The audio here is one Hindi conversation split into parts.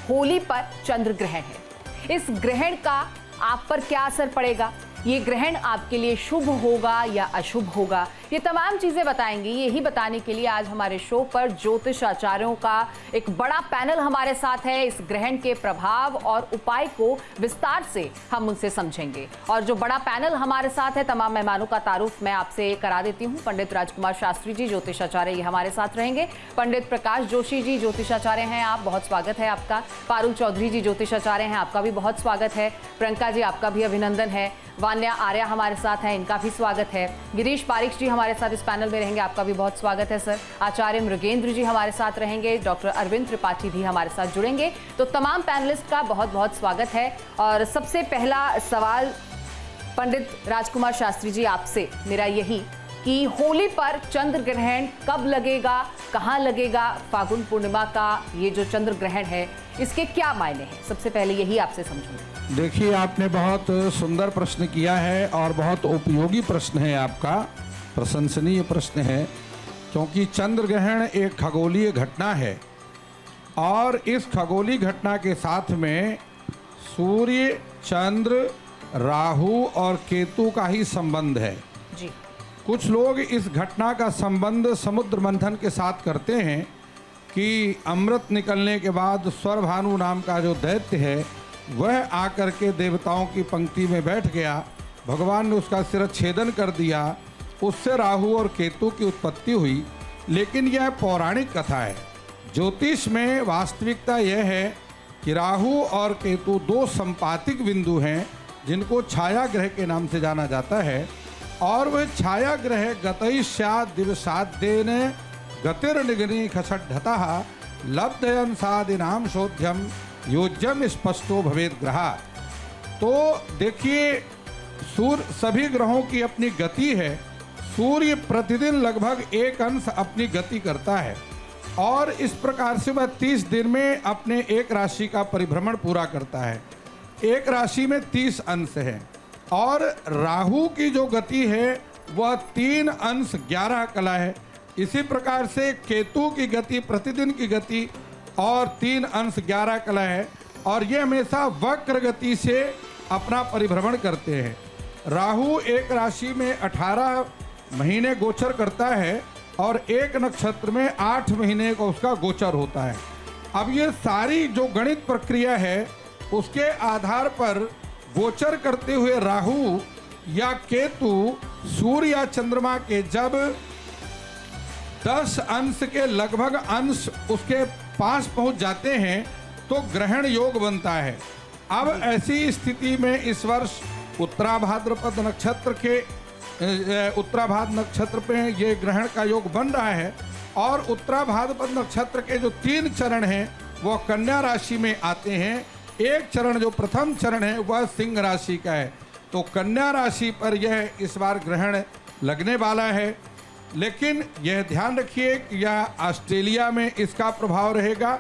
होली पर चंद्र ग्रहण है। इस ग्रहण का आप पर क्या असर पड़ेगा, ये ग्रहण आपके लिए शुभ होगा या अशुभ होगा, ये तमाम चीजें बताएंगे। यही बताने के लिए आज हमारे शो पर ज्योतिष आचार्यों का एक बड़ा पैनल हमारे साथ है। इस ग्रहण के प्रभाव और उपाय को विस्तार से हम उनसे समझेंगे। और जो बड़ा पैनल हमारे साथ है, तमाम मेहमानों का तारुफ मैं आपसे करा देती हूँ। पंडित राजकुमार शास्त्री जी ज्योतिषाचार्य, ये हमारे साथ रहेंगे। पंडित प्रकाश जोशी जी ज्योतिषाचार्य हैं, आप, बहुत स्वागत है आपका। पारुल चौधरी जी ज्योतिषाचार्य हैं, आपका भी बहुत स्वागत है। प्रियंका जी, आपका भी अभिनंदन है। वान्या आर्या हमारे साथ हैं, इनका भी स्वागत है। गिरीश पारिक जी हमारे साथ इस पैनल में रहेंगे, आपका भी बहुत स्वागत है सर। आचार्य मृगेंद्र जी हमारे साथ रहेंगे, डॉक्टर अरविंद त्रिपाठी भी हमारे साथ जुड़ेंगे। तो तमाम पैनलिस्ट का बहुत बहुत स्वागत है। और सबसे पहला सवाल पंडित राजकुमार शास्त्री जी आपसे मेरा यही कि होली पर चंद्र ग्रहण कब लगेगा, कहाँ लगेगा, फागुन पूर्णिमा का ये जो चंद्र ग्रहण है इसके क्या मायने हैं, सबसे पहले यही आपसे समझूंगा। देखिए, आपने बहुत सुंदर प्रश्न किया है और बहुत उपयोगी प्रश्न है आपका, प्रशंसनीय प्रश्न है, क्योंकि चंद्र ग्रहण एक खगोलीय घटना है और इस खगोलीय घटना के साथ में सूर्य, चंद्र, राहु और केतु का ही संबंध है जी। कुछ लोग इस घटना का संबंध समुद्र मंथन के साथ करते हैं कि अमृत निकलने के बाद स्वरभानु नाम का जो दैत्य है वह आकर के देवताओं की पंक्ति में बैठ गया, भगवान ने उसका शिरच्छेदन कर दिया, उससे राहु और केतु की उत्पत्ति हुई। लेकिन यह पौराणिक कथा है। ज्योतिष में वास्तविकता यह है कि राहु और केतु दो संपातिक बिंदु हैं जिनको छाया ग्रह के नाम से जाना जाता है। और वह छाया ग्रह गतैष्याद दिवसाद्येन गतिर्निगनी खसड्ढतः लब्धयन सादिनाम शोध्यम योज्यम स्पष्टो भवेद ग्रहा। तो देखिए, सूर्य, सभी ग्रहों की अपनी गति है। सूर्य प्रतिदिन लगभग 1 अंश अपनी गति करता है और इस प्रकार से वह 30 दिन में अपने एक राशि का परिभ्रमण पूरा करता है। एक राशि में 30 अंश है और राहु की जो गति है वह 3 अंश 11 कला है। इसी प्रकार से केतु की गति, प्रतिदिन की गति और 3 अंश 11 कला है और ये हमेशा वक्र गति से अपना परिभ्रमण करते हैं। राहु एक राशि में 18 महीने गोचर करता है और एक नक्षत्र में 8 महीने का उसका गोचर होता है। अब ये सारी जो गणित प्रक्रिया है उसके आधार पर गोचर करते हुए राहु या केतु सूर्य या चंद्रमा के जब 10 अंश के लगभग अंश उसके पास पहुंच जाते हैं तो ग्रहण योग बनता है। अब ऐसी स्थिति में इस वर्ष उत्तराभाद्रपद नक्षत्र के उत्तराभाद्र नक्षत्र पे ये ग्रहण का योग बन रहा है और उत्तराभाद्रपद नक्षत्र के जो 3 चरण हैं वो कन्या राशि में आते हैं। एक चरण, जो प्रथम चरण है, वह सिंह राशि का है। तो कन्या राशि पर यह इस बार ग्रहण लगने वाला है। लेकिन यह ध्यान रखिए कि यह ऑस्ट्रेलिया में इसका प्रभाव रहेगा,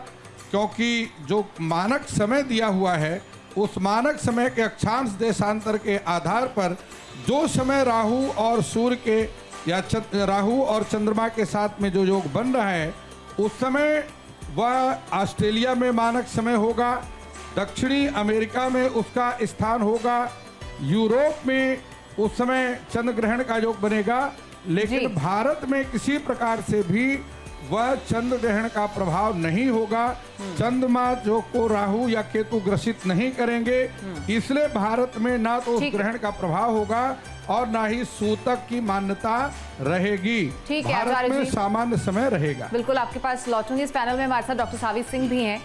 क्योंकि जो मानक समय दिया हुआ है उस मानक समय के अक्षांश देशांतर के आधार पर जो समय राहु और सूर्य के या राहु और चंद्रमा के साथ में जो योग बन रहा है उस समय वह ऑस्ट्रेलिया में मानक समय होगा, दक्षिणी अमेरिका में उसका स्थान होगा, यूरोप में उस समय चंद्र ग्रहण का योग बनेगा। लेकिन भारत में किसी प्रकार से भी वह चंद्र ग्रहण का प्रभाव नहीं होगा। चंद्रमा जो को राहु या केतु ग्रसित नहीं करेंगे, इसलिए भारत में ना तो उस ग्रहण का प्रभाव होगा और ना ही सूतक की मान्यता रहेगी। ठीक है, भारत में सामान्य समय रहेगा। बिल्कुल, आपके पास लौटूंगी। इस पैनल में हमारे साथ डॉक्टर सावी सिंह भी हैं।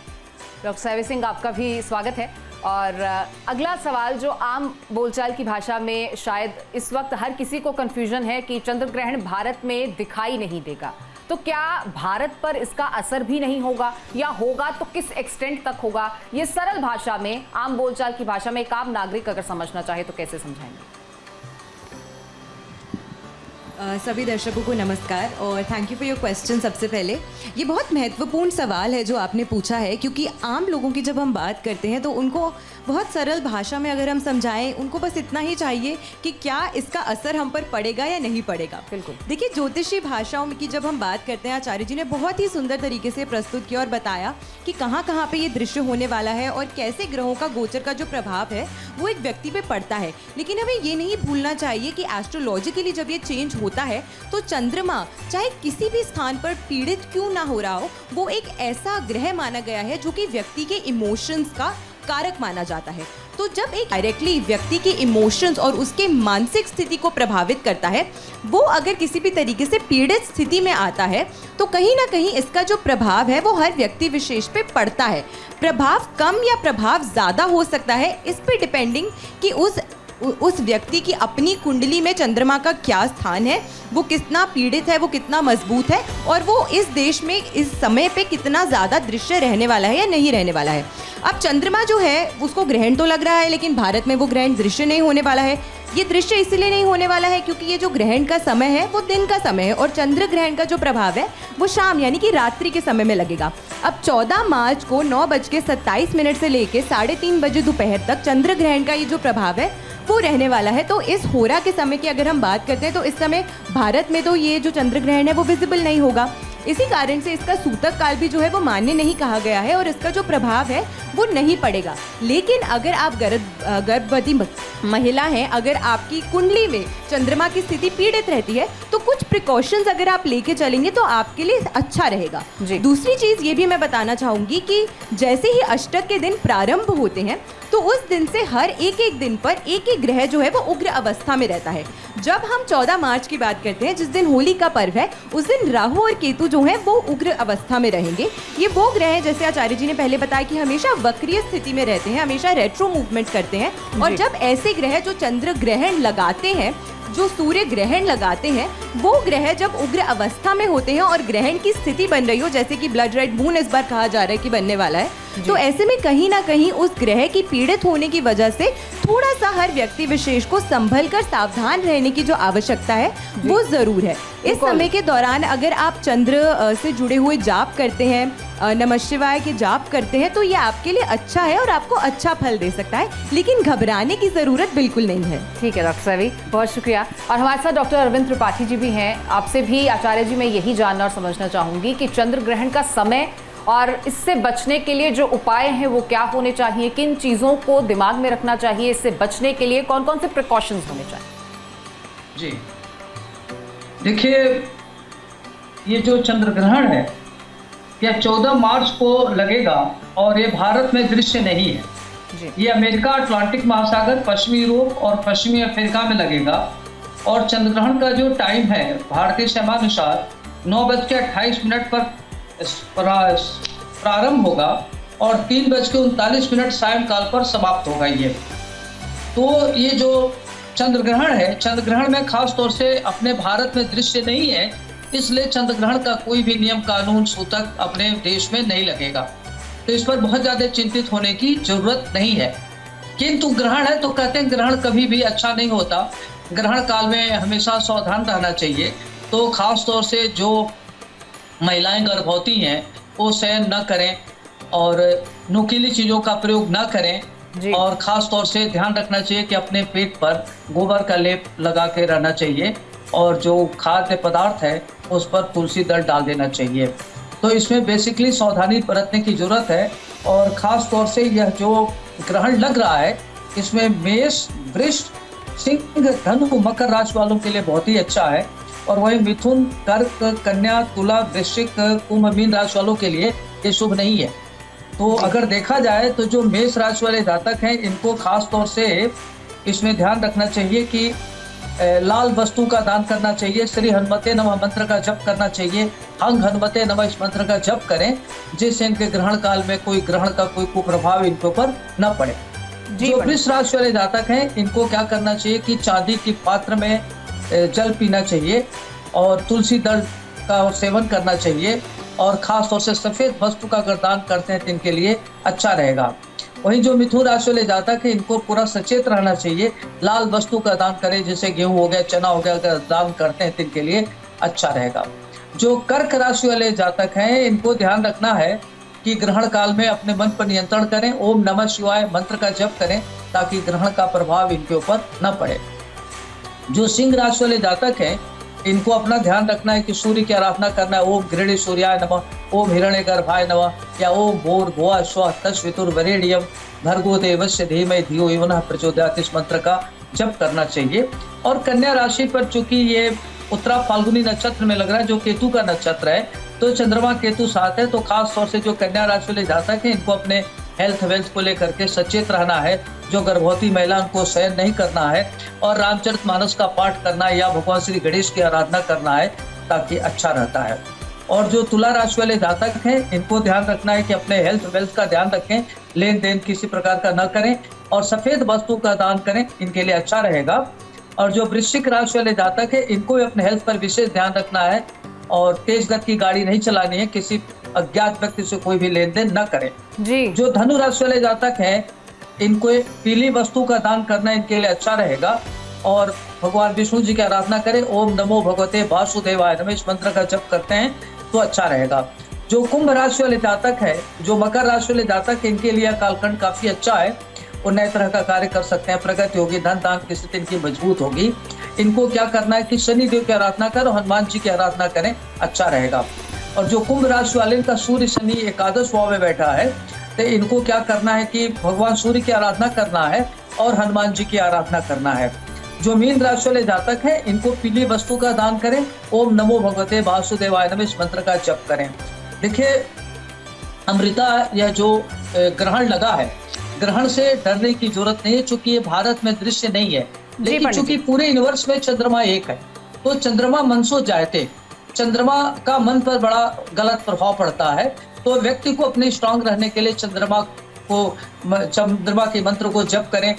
डॉक्टर सावी सिंह, आपका भी स्वागत है। और अगला सवाल जो आम बोलचाल की भाषा में शायद इस वक्त हर किसी को कंफ्यूजन है कि चंद्र ग्रहण भारत में दिखाई नहीं देगा, तो क्या भारत पर इसका असर भी नहीं होगा या होगा तो किस एक्सटेंट तक होगा? ये सरल भाषा में, आम बोलचाल की भाषा में एक आम नागरिक अगर समझना चाहे तो कैसे समझाएंगे? सभी दर्शकों को नमस्कार और thank you for your question. सबसे पहले ये बहुत महत्वपूर्ण सवाल है जो आपने पूछा है, क्योंकि आम लोगों की जब हम बात करते हैं तो उनको बहुत सरल भाषा में अगर हम समझाएं, उनको बस इतना ही चाहिए कि क्या इसका असर हम पर पड़ेगा या नहीं पड़ेगा। बिल्कुल। देखिए, ज्योतिषी भाषाओं की जब हम बात करते हैं, आचार्य जी ने बहुत ही सुंदर तरीके से प्रस्तुत किया और बताया कि कहाँ कहाँ पे ये दृश्य होने वाला है और कैसे ग्रहों का गोचर का जो प्रभाव है वो एक व्यक्ति पे पड़ता है। लेकिन हमें ये नहीं भूलना चाहिए कि एस्ट्रोलॉजिकली जब ये चेंज होता है तो चंद्रमा चाहे किसी भी स्थान पर पीड़ित क्यों ना हो रहा हो, वो एक ऐसा ग्रह माना गया है जो कि व्यक्ति के इमोशंस का कारक माना जाता है। तो जब एक डायरेक्टली व्यक्ति के इमोशंस और उसके मानसिक स्थिति को प्रभावित करता है, वो अगर किसी भी तरीके से पीड़ित स्थिति में आता है तो कहीं ना कहीं इसका जो प्रभाव है वो हर व्यक्ति विशेष पे पड़ता है। प्रभाव कम या प्रभाव ज़्यादा हो सकता है, इस पे डिपेंडिंग कि उस व्यक्ति की अपनी कुंडली में चंद्रमा का क्या स्थान है, वो कितना पीड़ित है, वो कितना मजबूत है और वो इस देश में इस समय पे कितना ज़्यादा दृश्य रहने वाला है या नहीं रहने वाला है। अब चंद्रमा जो है उसको ग्रहण तो लग रहा है, लेकिन भारत में वो ग्रहण दृश्य नहीं होने वाला है। ये दृश्य इसलिए नहीं होने वाला है क्योंकि ये जो ग्रहण का समय है वो दिन का समय है और चंद्र ग्रहण का जो प्रभाव है वो शाम यानी कि रात्रि के समय में लगेगा। अब 14 मार्च को 9:27 से लेके 3:30 बजे दोपहर तक चंद्र ग्रहण का ये जो प्रभाव है वो रहने वाला है। तो इस होरा के समय की अगर हम बात करते हैं तो इस समय भारत में तो ये जो चंद्र ग्रहण है वो विजिबल नहीं होगा। इसी कारण से इसका सूतक काल भी जो है वो मान्य नहीं कहा गया है और इसका जो प्रभाव है वो नहीं पड़ेगा। लेकिन अगर आप गर्भवती महिला हैं, अगर आपकी कुंडली में चंद्रमा की स्थिति पीड़ित रहती है तो कुछ प्रिकॉशंस अगर आप लेके चलेंगे तो आपके लिए अच्छा रहेगा। दूसरी चीज़ ये भी मैं बताना चाहूँगी कि जैसे ही अष्टक के दिन प्रारंभ होते हैं तो उस दिन से हर एक दिन पर एक ग्रह जो है वो उग्र अवस्था में रहता है। जब हम 14 मार्च की बात करते हैं, जिस दिन होली का पर्व है, उस दिन राहु और केतु जो हैं वो उग्र अवस्था में रहेंगे। ये वो ग्रह हैं, जैसे आचार्य जी ने पहले बताया कि हमेशा वक्रीय स्थिति में रहते हैं, हमेशा रेट्रो मूवमेंट करते हैं। और जब ऐसे ग्रह जो चंद्र ग्रहण लगाते हैं, जो सूर्य ग्रहण लगाते हैं, वो ग्रह जब उग्र अवस्था में होते हैं और ग्रहण की स्थिति बन रही हो, जैसे कि ब्लड रेड मून इस बार कहा जा रहा है कि बनने वाला है, तो ऐसे में कहीं ना कहीं उस ग्रह की पीड़ित होने की वजह से थोड़ा सा हर व्यक्ति विशेष को संभल कर सावधान रहने की जो आवश्यकता है वो जरूर है। इस समय के दौरान अगर आप चंद्र से जुड़े हुए जाप करते हैं, नमः शिवाय के जाप करते हैं, तो ये आपके लिए अच्छा है और आपको अच्छा फल दे सकता है, लेकिन घबराने की जरूरत बिल्कुल नहीं है। ठीक है डॉक्टर साहबी, बहुत शुक्रिया। और हमारे साथ डॉक्टर अरविंद त्रिपाठी जी भी हैं। आपसे भी आचार्य जी मैं यही जानना और समझना चाहूंगी कि चंद्र ग्रहण का समय और इससे बचने के लिए जो उपाय हैं वो क्या होने चाहिए, किन चीज़ों को दिमाग में रखना चाहिए, इससे बचने के लिए कौन कौन से प्रिकॉशंस होने चाहिए? जी देखिए, ये जो चंद्र ग्रहण है यह 14 मार्च को लगेगा और ये भारत में दृश्य नहीं है जी। ये अमेरिका, अटलांटिक महासागर, पश्चिमी यूरोप और पश्चिमी अफ्रीका में लगेगा। और चंद्र ग्रहण का जो टाइम है भारतीय समयानुसार 9:28 पर प्रारंभ होगा और 3:39 सायंकाल पर समाप्त होगा। ये तो ये जो चंद्र ग्रहण है, चंद्र ग्रहण में खास तौर से अपने भारत में दृश्य नहीं है, इसलिए चंद्र ग्रहण का कोई भी नियम कानून सूतक अपने देश में नहीं लगेगा। तो इस पर बहुत ज़्यादा चिंतित होने की जरूरत नहीं है। किंतु ग्रहण है तो कहते हैं ग्रहण कभी भी अच्छा नहीं होता, ग्रहण काल में हमेशा सावधान रहना चाहिए। तो खास तौर से जो महिलाएं गर्भवती हैं वो शयन न करें और नुकीली चीज़ों का प्रयोग न करें और ख़ास तौर से ध्यान रखना चाहिए कि अपने पेट पर गोबर का लेप लगा के रहना चाहिए और जो खाद्य पदार्थ है उस पर तुलसी दल डाल देना चाहिए। तो इसमें बेसिकली सावधानी बरतने की ज़रूरत है। और ख़ास तौर से यह जो ग्रहण लग रहा है इसमें मेष, वृष, सिंह, धनु, मकर राशि वालों के लिए बहुत ही अच्छा है। और वही मिथुन, कर्क, कन्या, तुला, वृश्चिक, कुंभ, मीन राशि वालों के लिए ये शुभ नहीं है। तो अगर देखा जाए तो जो मेष राशि वाले जातक हैं इनको खास तौर से इसमें ध्यान रखना चाहिए कि लाल वस्तु का दान करना चाहिए, श्री हनुमते नमः मंत्र का जप करना चाहिए, हंग हनुमते नमः इस मंत्र का जप करें, जिससे इनके ग्रहण काल में कोई ग्रहण का कोई कुप्रभाव इनके ऊपर न पड़े। जो वृष राशि वाले जातक हैं इनको क्या करना चाहिए कि चांदी की पात्र में जल पीना चाहिए और तुलसी दल का सेवन करना चाहिए और खास तौर से सफेद वस्तु का अगर दान करते हैं तो इनके लिए अच्छा रहेगा। वहीं जो मिथुन राशि वाले जातक है इनको पूरा सचेत रहना चाहिए, लाल वस्तु का दान करें, जैसे गेहूं हो गया, चना हो गया, अगर दान करते हैं तो इनके लिए अच्छा रहेगा। जो कर्क राशि वाले जातक हैं इनको ध्यान रखना है कि ग्रहण काल में अपने मन पर नियंत्रण करें, ओम नमः शिवाय मंत्र का जप करें ताकि ग्रहण का प्रभाव इनके ऊपर न पड़े। जो सिंह राशि वाले जातक हैं इनको अपना ध्यान रखना है कि सूर्य की आराधना करना है, ओम गृहिणी सूर्याय नमः, ओम हिरण्यगर्भाय नमः या ओम भूर्भुवः स्वः तत्सवितुर्वरेण्यं भर्गो देवस्य धीमहि धियो यो नः प्रचोदयात्, इस मंत्र का जप करना चाहिए। और कन्या राशि पर चूंकि ये उत्तरा फाल्गुनी नक्षत्र में लग रहा है जो केतु का नक्षत्र है, तो चंद्रमा केतु साथ है, तो खास तौर से जो कन्या राशि वाले जातक हैं इनको अपने हेल्थ वेल्थ को लेकर के सचेत रहना है। जो गर्भवती महिला उनको शयन नहीं करना है और रामचरितमानस का पाठ करना है या भगवान श्री गणेश की आराधना करना है ताकि अच्छा रहता है। और जो तुला राशि वाले जातक हैं इनको ध्यान रखना है कि अपने हेल्थ वेल्थ का ध्यान रखें, लेन देन किसी प्रकार का न करें और सफेद वस्तु का दान करें, इनके लिए अच्छा रहेगा। और जो वृश्चिक राशि वाले जातक है इनको भी अपने हेल्थ पर विशेष ध्यान रखना है और तेज गति की गाड़ी नहीं चलानी है, किसी अज्ञात व्यक्ति से कोई भी लेन देन न करें जी। जो धनु राशि वाले जातक हैं इनको पीली वस्तु का दान करना इनके लिए अच्छा रहेगा और भगवान विष्णु जी की आराधना करें, ओम नमो भगवते वासुदेवाय नमः, इस मंत्र का जप करते हैं तो अच्छा रहेगा। जो कुंभ राशि वाले जातक है, जो मकर राशि वाले जातक है, इनके लिए कालखंड काफी अच्छा है, वो नए तरह का कार्य कर सकते हैं, प्रगति होगी, धन दान की स्थिति इनकी मजबूत होगी। इनको क्या करना है कि शनि देव की आराधना करें, हनुमान जी की आराधना करें, अच्छा रहेगा। और जो कुंभ राशि वाले का सूर्य शनि एकादश भाव में बैठा है, तो इनको क्या करना है कि भगवान सूर्य की आराधना करना है और हनुमान जी की आराधना करना है। जो मीन राशि वाले जातक हैं इनको पीली वस्तु का दान करें, ओम नमो भगवते वासुदेवाय नमः, इस मंत्र का जप करें। देखिए अमृता, यह जो ग्रहण लगा है, ग्रहण से डरने की जरूरत नहीं है, चूंकि ये भारत में दृश्य नहीं है, लेकिन चूंकि पूरे यूनिवर्स में चंद्रमा एक है, तो चंद्रमा मनसो जायते, चंद्रमा का मन पर बड़ा गलत प्रभाव पड़ता है। तो व्यक्ति को अपने स्ट्रांग रहने के लिए चंद्रमा के मंत्र को जप करें,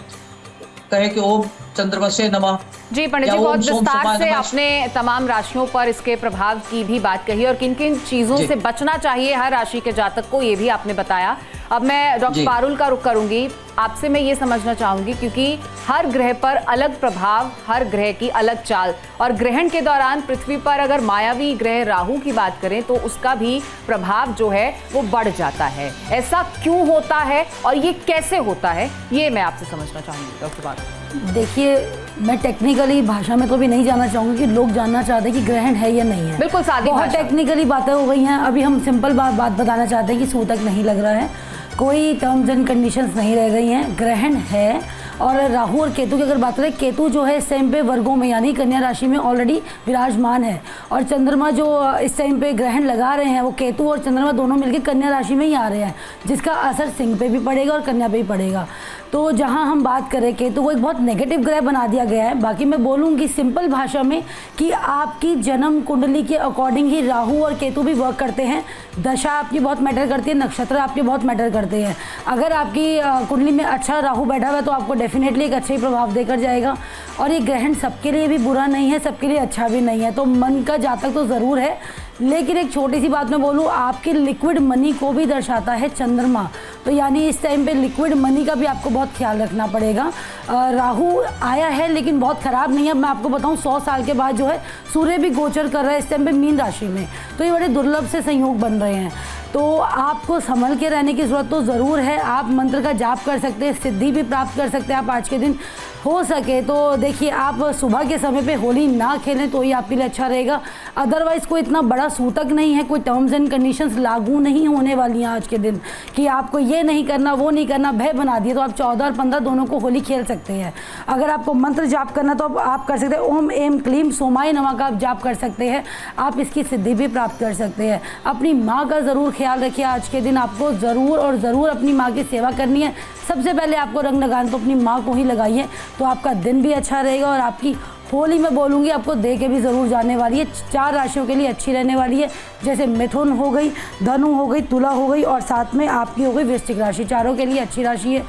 कहे कि ओम चंद्रमा से नमः। जी पंडित जी, बहुत विस्तार से आपने तमाम राशियों पर इसके प्रभाव की भी बात कही और किन किन चीजों से बचना चाहिए हर राशि के जातक को, ये भी आपने बताया। अब मैं डॉक्टर पारुल का रुख करूंगी, आपसे मैं ये समझना चाहूंगी क्योंकि हर ग्रह पर अलग प्रभाव, हर ग्रह की अलग चाल, और ग्रहण के दौरान पृथ्वी पर अगर मायावी ग्रह राहु की बात करें तो उसका भी प्रभाव जो है वो बढ़ जाता है। ऐसा क्यों होता है और ये कैसे होता है, ये मैं आपसे समझना चाहूंगी डॉक्टर पारुल। देखिए, मैं टेक्निकली भाषा में तो भी नहीं जाना चाहूँगी कि लोग जानना चाहते हैं कि ग्रहण है या नहीं है। बिल्कुल सादी बहुत टेक्निकली बातें हो गई हैं। अभी हम सिंपल बात बताना चाहते हैं कि सूतक नहीं लग रहा है, कोई टर्म्स एंड कंडीशंस नहीं रह गई हैं, ग्रहण है। और राहु और केतु की अगर बात करें, केतु जो है इस टाइम पे वर्गों में यानी कन्या राशि में ऑलरेडी विराजमान है, और चंद्रमा जो इस टाइम पे ग्रहण लगा रहे हैं वो केतु और चंद्रमा दोनों मिलकर कन्या राशि में ही आ रहे हैं, जिसका असर सिंह पे भी पड़ेगा और कन्या पे भी पड़ेगा। तो जहां हम बात करें केतु को एक बहुत नेगेटिव ग्रह बना दिया गया है। बाकी मैं बोलूँगी सिंपल भाषा में कि आपकी जन्म कुंडली के अकॉर्डिंग ही राहु और केतु भी वर्क करते हैं। दशा आपकी बहुत मैटर करती है, नक्षत्र आपके बहुत मैटर करते हैं। अगर आपकी कुंडली में अच्छा राहु बैठा हुआ है तो आपको डेफिनेटली एक अच्छा ही प्रभाव देकर जाएगा। और ये ग्रहण सबके लिए भी बुरा नहीं है, सबके लिए अच्छा भी नहीं है, तो मन का जातक तो ज़रूर है। लेकिन एक छोटी सी बात मैं बोलूँ, आपके लिक्विड मनी को भी दर्शाता है चंद्रमा, तो यानी इस टाइम पे लिक्विड मनी का भी आपको बहुत ख्याल रखना पड़ेगा। राहु आया है लेकिन बहुत ख़राब नहीं है। मैं आपको बताऊं 100 साल के बाद जो है सूर्य भी गोचर कर रहा है इस टाइम पे मीन राशि में, तो ये बड़े दुर्लभ से संयोग बन रहे हैं। तो आपको संभल के रहने की ज़रूरत तो ज़रूर है। आप मंत्र का जाप कर सकते हैं, सिद्धि भी प्राप्त कर सकते हैं आप आज के दिन। हो सके तो देखिए आप सुबह के समय पे होली ना खेलें तो ही आपके लिए अच्छा रहेगा। अदरवाइज़ कोई इतना बड़ा सूतक नहीं है, कोई टर्म्स एंड कंडीशंस लागू नहीं होने वाली हैं आज के दिन कि आपको ये नहीं करना वो नहीं करना, भय बना दिए। तो आप 14 और 15 दोनों को होली खेल सकते हैं। अगर आपको मंत्र जाप करना तो आप कर सकते हैं, ओम एम क्लीम सोमाय नमः का आप जाप कर सकते हैं, आप इसकी सिद्धि भी प्राप्त कर सकते हैं। अपनी माँ का ज़रूर ख्याल रखिए, आज के दिन आपको ज़रूर और ज़रूर अपनी माँ की सेवा करनी है। सबसे पहले आपको रंग लगाना तो अपनी माँ को ही लगाइए, तो आपका दिन भी अच्छा रहेगा। और आपकी होली मैं बोलूँगी आपको दे के भी ज़रूर जाने वाली है। 4 राशियों के लिए अच्छी रहने वाली है, जैसे मिथुन हो गई, धनु हो गई, तुला हो गई और साथ में आपकी हो गई वृश्चिक राशि। चारों के लिए अच्छी राशि है,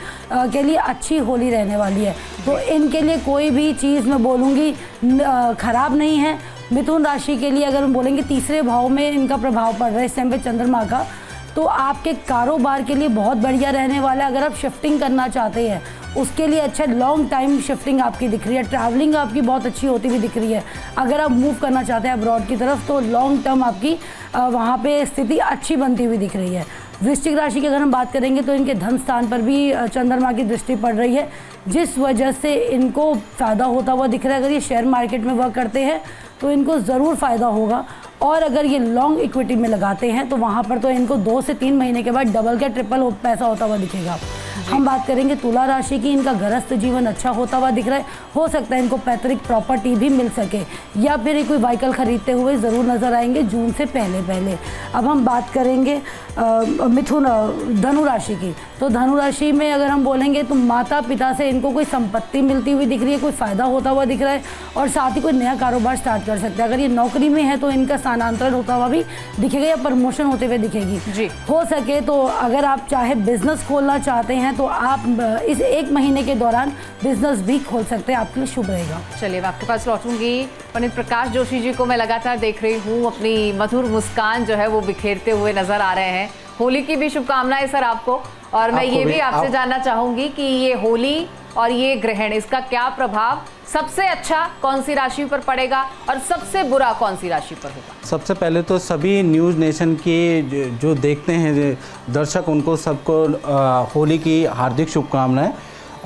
के लिए अच्छी होली रहने वाली है। तो इनके लिए कोई भी चीज़ मैं बोलूँगी ख़राब नहीं है। मिथुन राशि के लिए अगर हम बोलेंगे तीसरे भाव में इनका प्रभाव पड़ रहा है इस टाइम पे चंद्रमा का, तो आपके कारोबार के लिए बहुत बढ़िया रहने वाला है। अगर आप शिफ्टिंग करना चाहते हैं उसके लिए अच्छा लॉन्ग टाइम शिफ्टिंग आपकी दिख रही है, ट्रैवलिंग आपकी बहुत अच्छी होती हुई दिख रही है। अगर आप मूव करना चाहते हैं अब्रॉड की तरफ तो लॉन्ग टर्म आपकी वहाँ पे स्थिति अच्छी बनती हुई दिख रही है। वृश्चिक राशि की अगर हम बात करेंगे तो इनके धन स्थान पर भी चंद्रमा की दृष्टि पड़ रही है, जिस वजह से इनको फ़ायदा होता हुआ दिख रहा है। अगर ये शेयर मार्केट में वर्क करते हैं तो इनको ज़रूर फ़ायदा होगा, और अगर ये लॉन्ग इक्विटी में लगाते हैं तो वहाँ पर तो इनको 2 से 3 महीने के बाद डबल का ट्रिपल पैसा होता हुआ दिखेगा। हम बात करेंगे तुला राशि की, इनका गृहस्थ जीवन अच्छा होता हुआ दिख रहा है। हो सकता है इनको पैतृक प्रॉपर्टी भी मिल सके, या फिर ये कोई व्हीकल खरीदते हुए ज़रूर नज़र आएंगे जून से पहले। अब हम बात करेंगे धनु राशि की, तो धनु राशि में अगर हम बोलेंगे तो माता पिता से इनको कोई संपत्ति मिलती हुई दिख रही है, कोई फ़ायदा होता हुआ दिख रहा है, और साथ ही कोई नया कारोबार स्टार्ट कर सकते हैं। अगर ये नौकरी में है तो इनका स्थानांतरण होता हुआ भी दिखेगा या प्रमोशन होते हुए दिखेगी जी। हो सके तो अगर आप चाहे बिजनेस खोलना चाहते हैं तो आप इस 1 महीने के दौरान बिजनेस भी खोल सकते हैं, आपके लिए शुभ रहेगा। चलिए मैं आपके पास लौटूंगी। पंडित प्रकाश जोशी जी को मैं लगातार देख रही हूँ, अपनी मधुर मुस्कान जो है वो बिखेरते हुए नजर आ रहे हैं। होली की भी शुभकामनाएं सर आपको, और मैं ये भी आपसे जानना चाहूंगी कि ये होली और ये ग्रहण, इसका क्या प्रभाव सबसे अच्छा कौन सी राशि पर पड़ेगा और सबसे बुरा कौन सी राशि पर होगा? सबसे पहले तो सभी न्यूज़ नेशन के जो देखते हैं दर्शक, उनको सबको होली की हार्दिक शुभकामनाएं।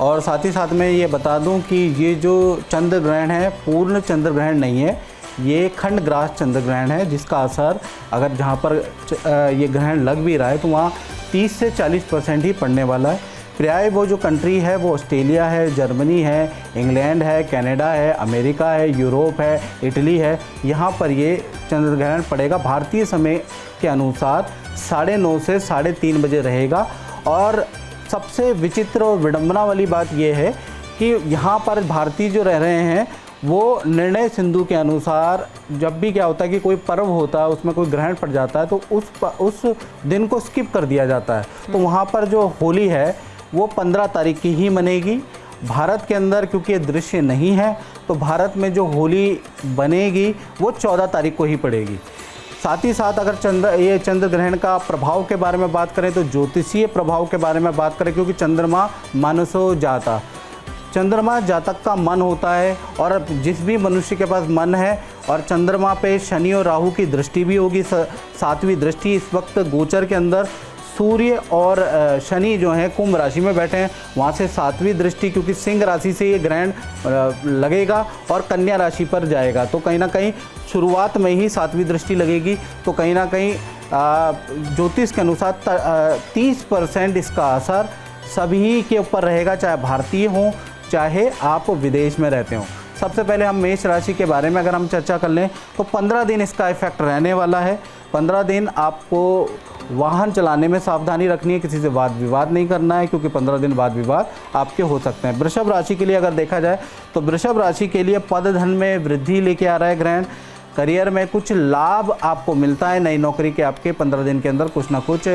और साथ ही साथ मैं ये बता दूं कि ये जो चंद्र ग्रहण है पूर्ण चंद्र ग्रहण नहीं है, ये खंड ग्रास चंद्र ग्रहण है, जिसका असर अगर जहाँ पर ये ग्रहण लग भी रहा है तो वहाँ 30 से 40% ही पड़ने वाला है। प्राय वो जो कंट्री है वो ऑस्ट्रेलिया है, जर्मनी है, इंग्लैंड है, कनाडा है, अमेरिका है, यूरोप है, इटली है, यहाँ पर ये चंद्र ग्रहण पड़ेगा। भारतीय समय के अनुसार 9:30 से 3:30 बजे रहेगा। और सबसे विचित्र और विडंबना वाली बात ये है कि यहाँ पर भारतीय जो रह रहे हैं वो निर्णय सिंधु के अनुसार जब भी क्या होता है कि कोई पर्व होता है उसमें कोई ग्रहण पड़ जाता है तो उस दिन को स्किप कर दिया जाता है। तो वहाँ पर जो होली है वो 15 तारीख की ही मनेगी। भारत के अंदर क्योंकि ये दृश्य नहीं है तो भारत में जो होली बनेगी वो 14 तारीख को ही पड़ेगी। साथ ही साथ अगर ये चंद्र ग्रहण का प्रभाव के बारे में बात करें तो ज्योतिषीय प्रभाव के बारे में बात करें, क्योंकि चंद्रमा मनसो जाता, चंद्रमा जातक का मन होता है, और जिस भी मनुष्य के पास मन है, और चंद्रमा पे शनि और राहु की दृष्टि भी होगी, 7वीं दृष्टि इस वक्त गोचर के अंदर। सूर्य और शनि जो हैं कुंभ राशि में बैठे हैं, वहाँ से 7वीं दृष्टि, क्योंकि सिंह राशि से ये ग्रहण लगेगा और कन्या राशि पर जाएगा, तो कहीं ना कहीं शुरुआत में ही 7वीं दृष्टि लगेगी। तो कहीं ना कहीं ज्योतिष के अनुसार 30% इसका असर सभी के ऊपर रहेगा, चाहे भारतीय हों चाहे आप विदेश में रहते हों। सबसे पहले हम मेष राशि के बारे में अगर हम चर्चा कर लें तो 15 दिन इसका इफेक्ट रहने वाला है। 15 दिन आपको वाहन चलाने में सावधानी रखनी है, किसी से वाद विवाद नहीं करना है, क्योंकि 15 दिन वाद विवाद आपके हो सकते हैं। वृषभ राशि के लिए अगर देखा जाए तो वृषभ राशि के लिए पद धन में वृद्धि लेके आ रहा है ग्रहण। करियर में कुछ लाभ आपको मिलता है, नई नौकरी के आपके 15 दिन के अंदर कुछ ना कुछ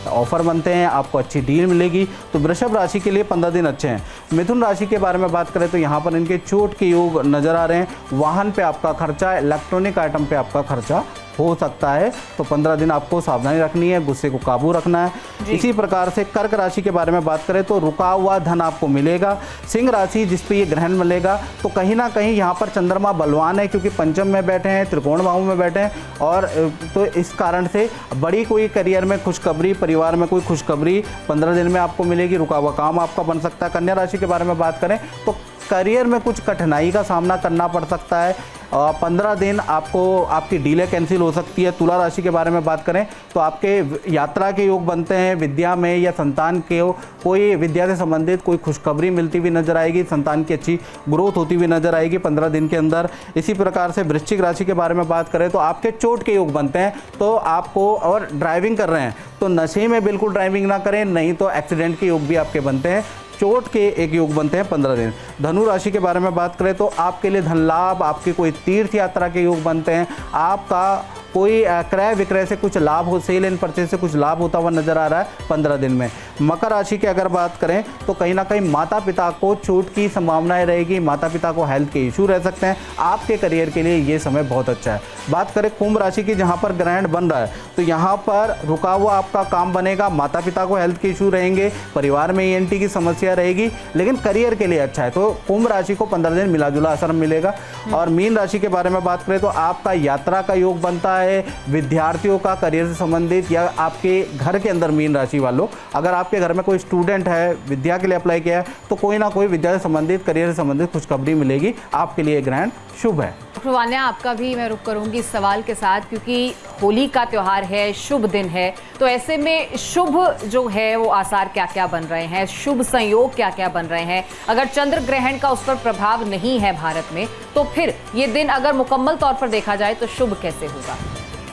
ऑफर बनते हैं, आपको अच्छी डील मिलेगी। तो वृषभ राशि के लिए 15 दिन अच्छे हैं। मिथुन राशि के बारे में बात करें तो यहाँ पर इनके चोट के योग नज़र आ रहे हैं। वाहन पे आपका खर्चा, इलेक्ट्रॉनिक आइटम पे आपका खर्चा हो सकता है, तो 15 दिन आपको सावधानी रखनी है, गुस्से को काबू रखना है। इसी प्रकार से कर्क राशि के बारे में बात करें तो रुका हुआ धन आपको मिलेगा। सिंह राशि जिस पे ये ग्रहण मिलेगा, तो कहीं ना कहीं यहाँ पर चंद्रमा बलवान है, क्योंकि पंचम में बैठे हैं, त्रिकोण भाव में बैठे हैं, और तो इस कारण से बड़ी कोई करियर में खुशखबरी, परिवार में कोई खुशखबरी 15 दिन में आपको मिलेगी। रुका हुआ काम आपका बन सकता है। कन्या राशि के बारे में बात करें तो करियर में कुछ कठिनाई का सामना करना पड़ सकता है। 15 दिन आपको आपकी डीलें कैंसिल हो सकती है। तुला राशि के बारे में बात करें तो आपके यात्रा के योग बनते हैं। विद्या में या संतान के कोई विद्या से संबंधित कोई खुशखबरी मिलती हुई नजर आएगी, संतान की अच्छी ग्रोथ होती हुई नजर आएगी 15 दिन के अंदर। इसी प्रकार से वृश्चिक राशि के बारे में बात करें तो आपके चोट के योग बनते हैं, तो आपको, और ड्राइविंग कर रहे हैं तो नशे में बिल्कुल ड्राइविंग ना करें, नहीं तो एक्सीडेंट के योग भी आपके बनते हैं। चोट के एक योग बनते हैं 15 दिन। धनु राशि के बारे में बात करें तो आपके लिए धन लाभ, आपकी कोई तीर्थ यात्रा के योग बनते हैं। आपका कोई क्रय विक्रय से कुछ लाभ हो, सेल एंड परचेज से कुछ लाभ होता हुआ नजर आ रहा है 15 दिन में। मकर राशि की अगर बात करें तो कहीं ना कहीं माता पिता को छूट की संभावनाएं रहेगी, माता पिता को हेल्थ के इशू रह सकते हैं। आपके करियर के लिए ये समय बहुत अच्छा है। बात करें कुंभ राशि की, जहां पर ग्रहण बन रहा है तो यहां पर रुका हुआ आपका काम बनेगा, माता पिता को हेल्थ के इशू रहेंगे, परिवार में ENT की समस्या रहेगी, लेकिन करियर के लिए अच्छा है। तो कुंभ राशि को 15 दिन मिला जुला असर मिलेगा। और मीन राशि के बारे में बात करें तो आपका यात्रा का योग बनता है, विद्यार्थियों का करियर से संबंधित, या आपके घर के अंदर मीन राशि वालों, अगर आपके घर में कोई स्टूडेंट है, विद्या के लिए अप्लाई किया है, तो कोई ना कोई विद्या से संबंधित, करियर से संबंधित खुशखबरी मिलेगी। आपके लिए ग्रहण शुभ है। वान्या, आपका भी मैं रुक करूंगी इस सवाल के साथ, क्योंकि होली का त्यौहार है, शुभ दिन है, तो ऐसे में शुभ जो है वो आसार क्या क्या बन रहे हैं, शुभ संयोग क्या क्या बन रहे हैं? अगर चंद्र ग्रहण का उस पर प्रभाव नहीं है भारत में, तो फिर ये दिन अगर मुकम्मल तौर पर देखा जाए तो शुभ कैसे होगा?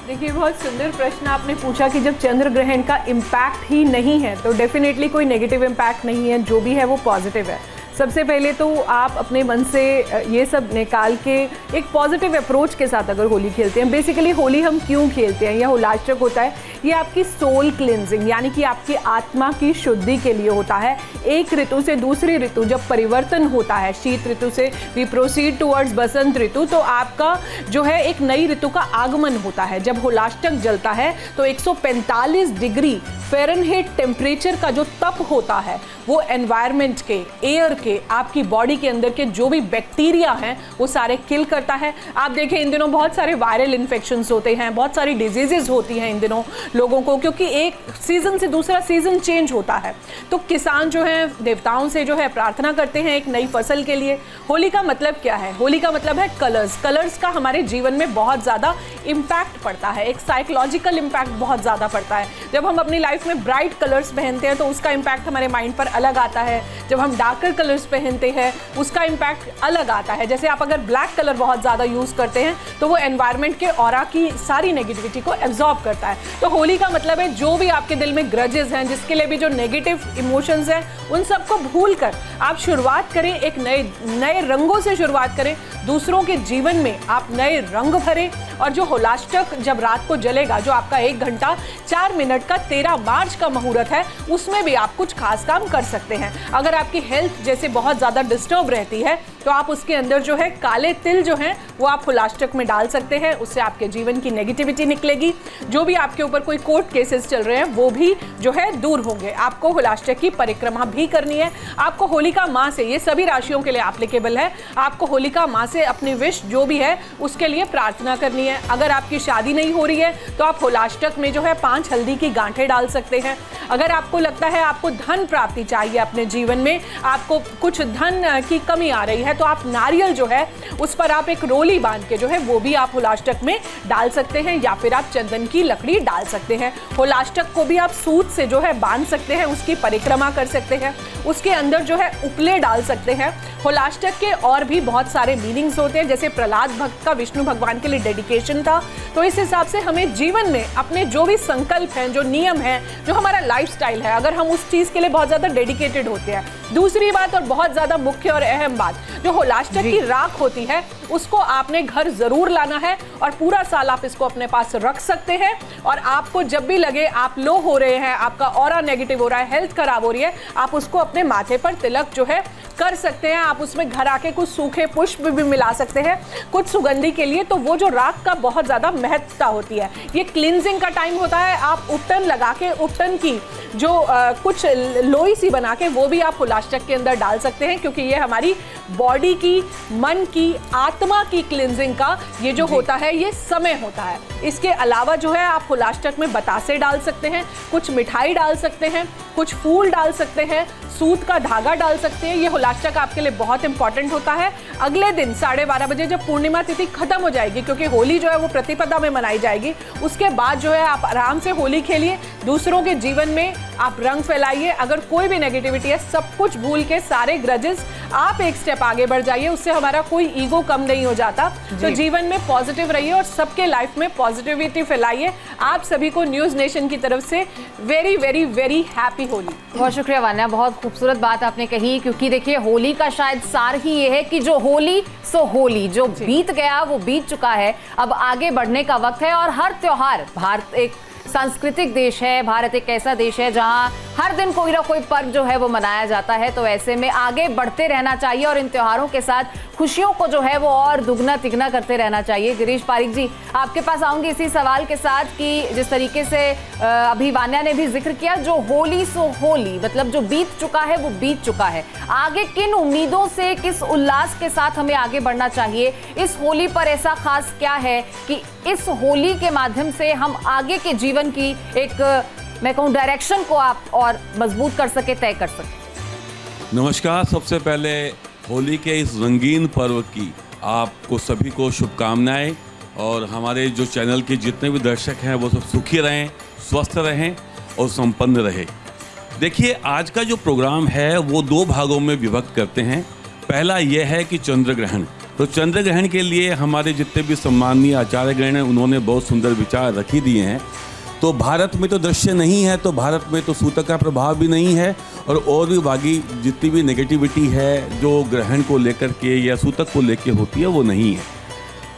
देखिए, बहुत सुंदर प्रश्न आपने पूछा कि जब चंद्र ग्रहण का इम्पैक्ट ही नहीं है तो डेफिनेटली कोई नेगेटिव इम्पैक्ट नहीं है, जो भी है वो पॉजिटिव है। सबसे पहले तो आप अपने मन से ये सब निकाल के एक पॉजिटिव अप्रोच के साथ अगर होली खेलते हैं, बेसिकली होली हम क्यों खेलते हैं, यह होलाष्टक होता है, ये आपकी सोल क्लिनजिंग यानी कि आपकी आत्मा की शुद्धि के लिए होता है। एक ऋतु से दूसरी ऋतु जब परिवर्तन होता है, शीत ऋतु से वी प्रोसीड टुवर्ड्स बसंत ऋतु, तो आपका जो है एक नई ऋतु का आगमन होता है। जब होलाष्टक जलता है तो 145 डिग्री फ़ारेनहाइट टेम्परेचर का जो तप होता है वो एनवायरनमेंट के, एयर के, आपकी बॉडी के अंदर के जो भी बैक्टीरिया हैं वो सारे किल करता है। आप देखें इन दिनों बहुत सारे वायरल इन्फेक्शंस होते हैं, बहुत सारी डिजीजेज होती हैं इन दिनों लोगों को, क्योंकि एक सीजन से दूसरा सीजन चेंज होता है। तो किसान जो है देवताओं से जो है प्रार्थना करते हैं एक नई फसल के लिए। होली का मतलब क्या है? होली का मतलब है कलर्स। कलर्स का हमारे जीवन में बहुत ज़्यादा इम्पैक्ट पड़ता है, एक साइकोलॉजिकल इम्पैक्ट बहुत ज़्यादा पड़ता है। जब हम अपनी लाइफ में ब्राइट कलर्स पहनते हैं तो उसका इम्पैक्ट हमारे माइंड पर अलग आता है। जब हम डार्कर कलर्स पहनते हैं उसका इम्पैक्ट अलग आता है। जैसे आप अगर ब्लैक कलर बहुत ज़्यादा यूज़ करते हैं तो वो एनवायरनमेंट के ऑरा की सारी नेगेटिविटी को एब्जॉर्ब करता है। तो होली का मतलब है जो भी आपके दिल में ग्रजेस हैं, जिसके लिए भी जो नेगेटिव इमोशंस हैं, उन सबको भूल कर आप शुरुआत करें, एक नए रंगों से शुरुआत करें, दूसरों के जीवन में आप नए रंग भरें। और जो होलाष्टक जब रात को जलेगा, जो आपका 1 घंटा 4 मिनट का 13 मार्च का मुहूर्त है, उसमें भी आप कुछ खास काम कर सकते हैं। अगर आपकी हेल्थ जैसे बहुत ज़्यादा डिस्टर्ब रहती है तो आप उसके अंदर जो है काले तिल जो हैं वो आप होलाष्टक में डाल सकते हैं, उससे आपके जीवन की नेगेटिविटी निकलेगी। जो भी आपके ऊपर कोई कोर्ट केसेस चल रहे हैं वो भी जो है दूर होंगे। आपको होलाष्टक की परिक्रमा भी करनी है। आपको होलिका माँ से, ये सभी राशियों के लिए एप्लीकेबल है, आपको होलिका माँ से अपनी विश जो भी है उसके लिए प्रार्थना करनी है। अगर आपकी शादी नहीं हो रही है तो आप होलाष्टक में जो है 5 हल्दी की गांठें डाल सकते हैं। अगर आपको लगता है आपको धन प्राप्ति चाहिए अपने जीवन में, आपको कुछ धन की कमी आ रही है, तो आप नारियल जो है उस पर आप एक रोली बांध के जो है वो भी आप होलाष्टक में डाल सकते हैं, या फिर आप चंदन की लकड़ी डाल सकते हैं। होलाष्टक को भी आप सूत से जो है बांध सकते हैं, उसकी परिक्रमा कर सकते हैं, उसके अंदर जो है उपले डाल सकते हैं। होलाष्टक के और भी बहुत सारे मीनिंग्स होते हैं, जैसे प्रहलाद भक्त का विष्णु भगवान के लिए डेडिकेशन था। तो इस हिसाब से हमें जीवन में अपने जो भी संकल्प हैं, जो नियम हैं, जो हमारा लाइफस्टाइल है, अगर हम उस चीज़ के लिए बहुत ज़्यादा डेडिकेटेड होते हैं। दूसरी बात और बहुत ज़्यादा मुख्य और अहम बात, जो होलाष्टक की राख होती है उसको आपने घर ज़रूर लाना है और पूरा साल आप इसको अपने पास रख सकते हैं। और आपको जब भी लगे आप लो हो रहे हैं, आपका ऑरा नेगेटिव हो रहा है, हेल्थ खराब हो रही है, आप उसको अपने माथे पर तिलक जो है कर सकते हैं। आप उसमें घर आके कुछ सूखे पुष्प भी मिला सकते हैं कुछ सुगंधी के लिए। तो वो जो राख का बहुत ज़्यादा महत्वता होती है। ये क्लिनजिंग का टाइम होता है। आप उपटन लगा के, उपटन की जो कुछ लोई सी बना के वो भी आप होलाष्टक के अंदर डाल सकते हैं, क्योंकि ये हमारी बॉडी की, मन की, आत्मा की क्लिनजिंग का ये जो होता है ये समय होता है। इसके अलावा जो है आप होलाष्टक में बतासे डाल सकते हैं, कुछ मिठाई डाल सकते हैं, कुछ फूल डाल सकते हैं, सूत का धागा डाल सकते हैं। ये होलाष्टक आपके लिए बहुत इंपॉर्टेंट होता है। अगले दिन 12:30 बजे जब पूर्णिमा तिथि खत्म हो जाएगी, क्योंकि होली जो है वो प्रतिपदा में मनाई जाएगी, उसके बाद जो है आप आराम से होली खेलिए। दूसरों के जीवन में आप रंग फैलाइए। अगर कोई भी नेगेटिविटी है, सब कुछ भूल के सारे ग्रजेस, आप एक स्टेप आगे बढ़ जाइए। उससे हमारा कोई ईगो कम नहीं हो जाता। तो जीवन में पॉजिटिव रहिए और सबके लाइफ में पॉजिटिविटी फैलाइए। आप सभी को न्यूज़ नेशन की तरफ से very very very happy Holi. बहुत शुक्रिया वान्या, बहुत खूबसूरत बात आपने कही। क्योंकि देखिए, होली का शायद सार ही ये है कि जो होली सो होली, जो बीत गया वो बीत चुका है, अब आगे बढ़ने का वक्त है। और हर त्योहार, भारत एक सांस्कृतिक देश है, भारत एक ऐसा देश है जहां हर दिन कोई ना कोई पर्व जो है वो मनाया जाता है। तो ऐसे में आगे बढ़ते रहना चाहिए और इन त्योहारों के साथ खुशियों को जो है वो और दुगना तिगना करते रहना चाहिए। गिरीश पारिक जी, आपके पास आऊंगी इसी सवाल के साथ कि जिस तरीके से अभी वान्या ने भी जिक्र किया, जो होली सो होली, मतलब जो बीत चुका है वो बीत चुका है। आगे किन उम्मीदों से, किस उल्लास के साथ हमें आगे बढ़ना चाहिए? इस होली पर ऐसा खास क्या है कि इस होली के माध्यम से हम आगे के जीवन की एक, मैं कहूँ, डायरेक्शन को आप और मजबूत कर सके, तय कर सके? नमस्कार। सबसे पहले होली के इस रंगीन पर्व की आपको सभी को शुभकामनाएं, और हमारे जो चैनल के जितने भी दर्शक हैं वो सब सुखी रहें, स्वस्थ रहें और संपन्न रहे। देखिए, आज का जो प्रोग्राम है वो 2 भागों में विभक्त करते हैं। पहला यह है कि चंद्र ग्रहण। तो चंद्र ग्रहण के लिए हमारे जितने भी सम्माननीय आचार्यगण हैं उन्होंने बहुत सुंदर विचार रखी दिए हैं। तो भारत में तो दृश्य नहीं है, तो भारत में तो सूतक का प्रभाव भी नहीं है, और भी बाकी जितनी भी नेगेटिविटी है जो ग्रहण को लेकर के या सूतक को लेकर होती है वो नहीं है।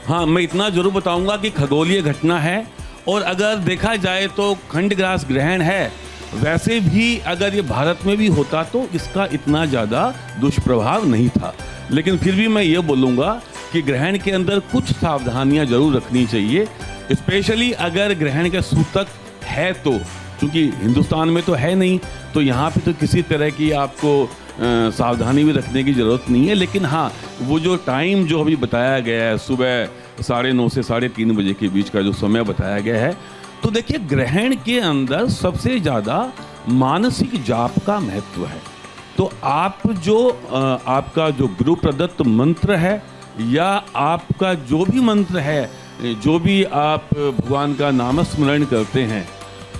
हाँ, मैं इतना जरूर बताऊंगा कि खगोलीय घटना है, और अगर देखा जाए तो खंडग्रास ग्रहण है। वैसे भी अगर ये भारत में भी होता तो इसका इतना ज़्यादा दुष्प्रभाव नहीं था। लेकिन फिर भी मैं ये बोलूँगा कि ग्रहण के अंदर कुछ सावधानियाँ जरूर रखनी चाहिए, स्पेशली अगर ग्रहण का सूतक है तो। क्योंकि हिंदुस्तान में तो है नहीं, तो यहाँ पे तो किसी तरह की आपको सावधानी भी रखने की ज़रूरत नहीं है। लेकिन हाँ, वो जो टाइम जो अभी बताया गया है, सुबह 9:30 से 3:30 बजे के बीच का जो समय बताया गया है, तो देखिए ग्रहण के अंदर सबसे ज़्यादा मानसिक जाप का महत्व है। तो आप जो आपका जो गुरु प्रदत्त मंत्र है या आपका जो भी मंत्र है, जो भी आप भगवान का नाम स्मरण करते हैं,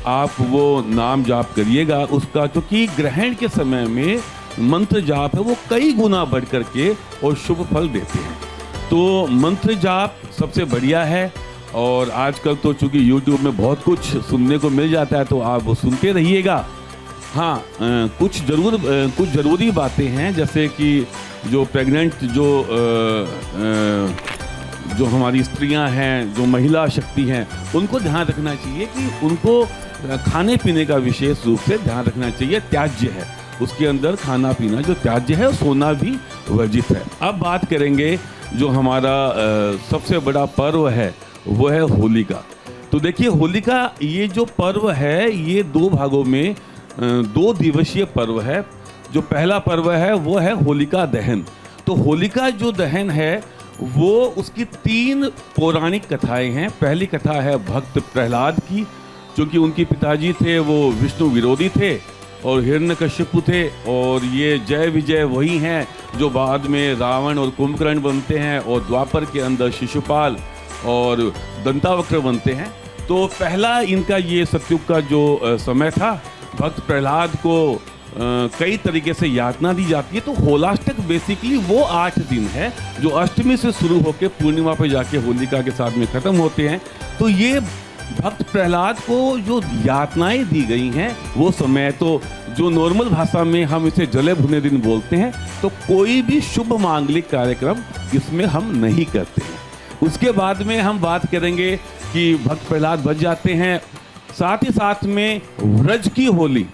आप वो नाम जाप करिएगा उसका, क्योंकि ग्रहण के समय में मंत्र जाप है वो कई गुना बढ़ करके और शुभ फल देते हैं। तो मंत्र जाप सबसे बढ़िया है। और आजकल तो चूँकि YouTube में बहुत कुछ सुनने को मिल जाता है, तो आप वो सुनते रहिएगा। हाँ, कुछ ज़रूरी बातें हैं, जैसे कि जो प्रेग्नेंट जो हमारी स्त्रियां हैं, जो महिला शक्ति हैं, उनको ध्यान रखना चाहिए कि उनको खाने पीने का विशेष रूप से ध्यान रखना चाहिए। त्याज्य है, उसके अंदर खाना पीना जो त्याज्य है, सोना भी वर्जित है। अब बात करेंगे जो हमारा सबसे बड़ा पर्व है वो है होली का। तो देखिए, होली का ये जो पर्व है ये 2 भागों में 2 दिवसीय पर्व है। जो पहला पर्व है वो है होलिका दहन। तो होलिका जो दहन है वो उसकी 3 पौराणिक कथाएं हैं। पहली कथा है भक्त प्रहलाद की, क्योंकि उनके पिताजी थे वो विष्णु विरोधी थे और हिरण्यकश्यपु थे, और ये जय विजय वही हैं जो बाद में रावण और कुंभकर्ण बनते हैं, और द्वापर के अंदर शिशुपाल और दंतावक्र बनते हैं। तो पहला इनका ये सतयुग का जो समय था, भक्त प्रहलाद को कई तरीके से यातना दी जाती है। तो होलाष्टक बेसिकली वो 8 दिन है जो अष्टमी से शुरू होकर पूर्णिमा पे जाके होलिका के साथ में ख़त्म होते हैं। तो ये भक्त प्रहलाद को जो यातनाएं दी गई हैं वो समय, तो जो नॉर्मल भाषा में हम इसे जले भुने दिन बोलते हैं, तो कोई भी शुभ मांगलिक कार्यक्रम इसमें हम नहीं करते हैं। उसके बाद में हम बात करेंगे कि भक्त प्रहलाद बच जाते हैं। साथ ही साथ में व्रज की होली,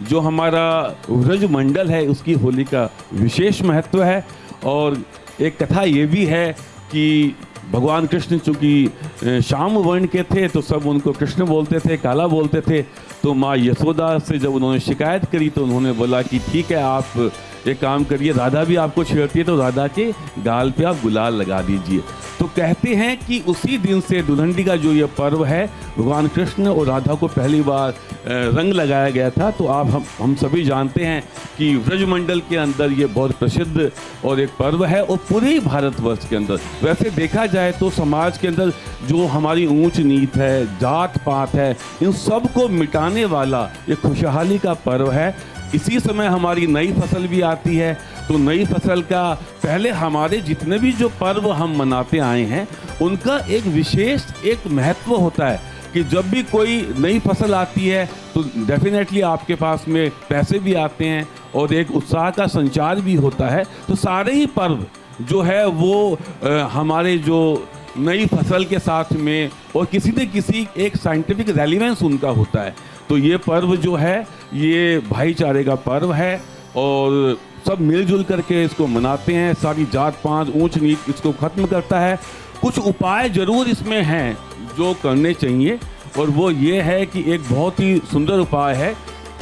जो हमारा व्रज मंडल है, उसकी होली का विशेष महत्व है। और एक कथा ये भी है कि भगवान कृष्ण चूँकि श्याम वर्ण के थे तो सब उनको कृष्ण बोलते थे, काला बोलते थे। तो माँ यशोदा से जब उन्होंने शिकायत करी तो उन्होंने बोला कि ठीक है, आप एक काम करिए, राधा भी आपको छेड़ती है तो राधा के गाल पे आप गुलाल लगा दीजिए। तो तो कहते हैं कि उसी दिन से दुल्हनडी का जो ये पर्व है, भगवान कृष्ण और राधा को पहली बार रंग लगाया गया था। तो आप हम सभी जानते हैं कि ब्रजमंडल के अंदर ये बहुत प्रसिद्ध और एक पर्व है, और पूरे भारतवर्ष के अंदर वैसे देखा जाए तो समाज के अंदर जो हमारी ऊंच नीच है, जात पात है, इन सब को मिटाने वाला ये खुशहाली का पर्व है। इसी समय हमारी नई फसल भी आती है, तो नई फसल का पहले हमारे जितने भी जो पर्व हम मनाते आए हैं उनका एक विशेष एक महत्व होता है कि जब भी कोई नई फसल आती है तो डेफिनेटली आपके पास में पैसे भी आते हैं और एक उत्साह का संचार भी होता है। तो सारे ही पर्व जो है वो हमारे जो नई फसल के साथ में और किसी न किसी एक साइंटिफिक रेलिवेंस उनका होता है। तो ये पर्व जो है ये भाईचारे का पर्व है और सब मिलजुल करके इसको मनाते हैं। सारी जात पात ऊंच नीच इसको ख़त्म करता है। कुछ उपाय ज़रूर इसमें हैं जो करने चाहिए, और वो ये है कि एक बहुत ही सुंदर उपाय है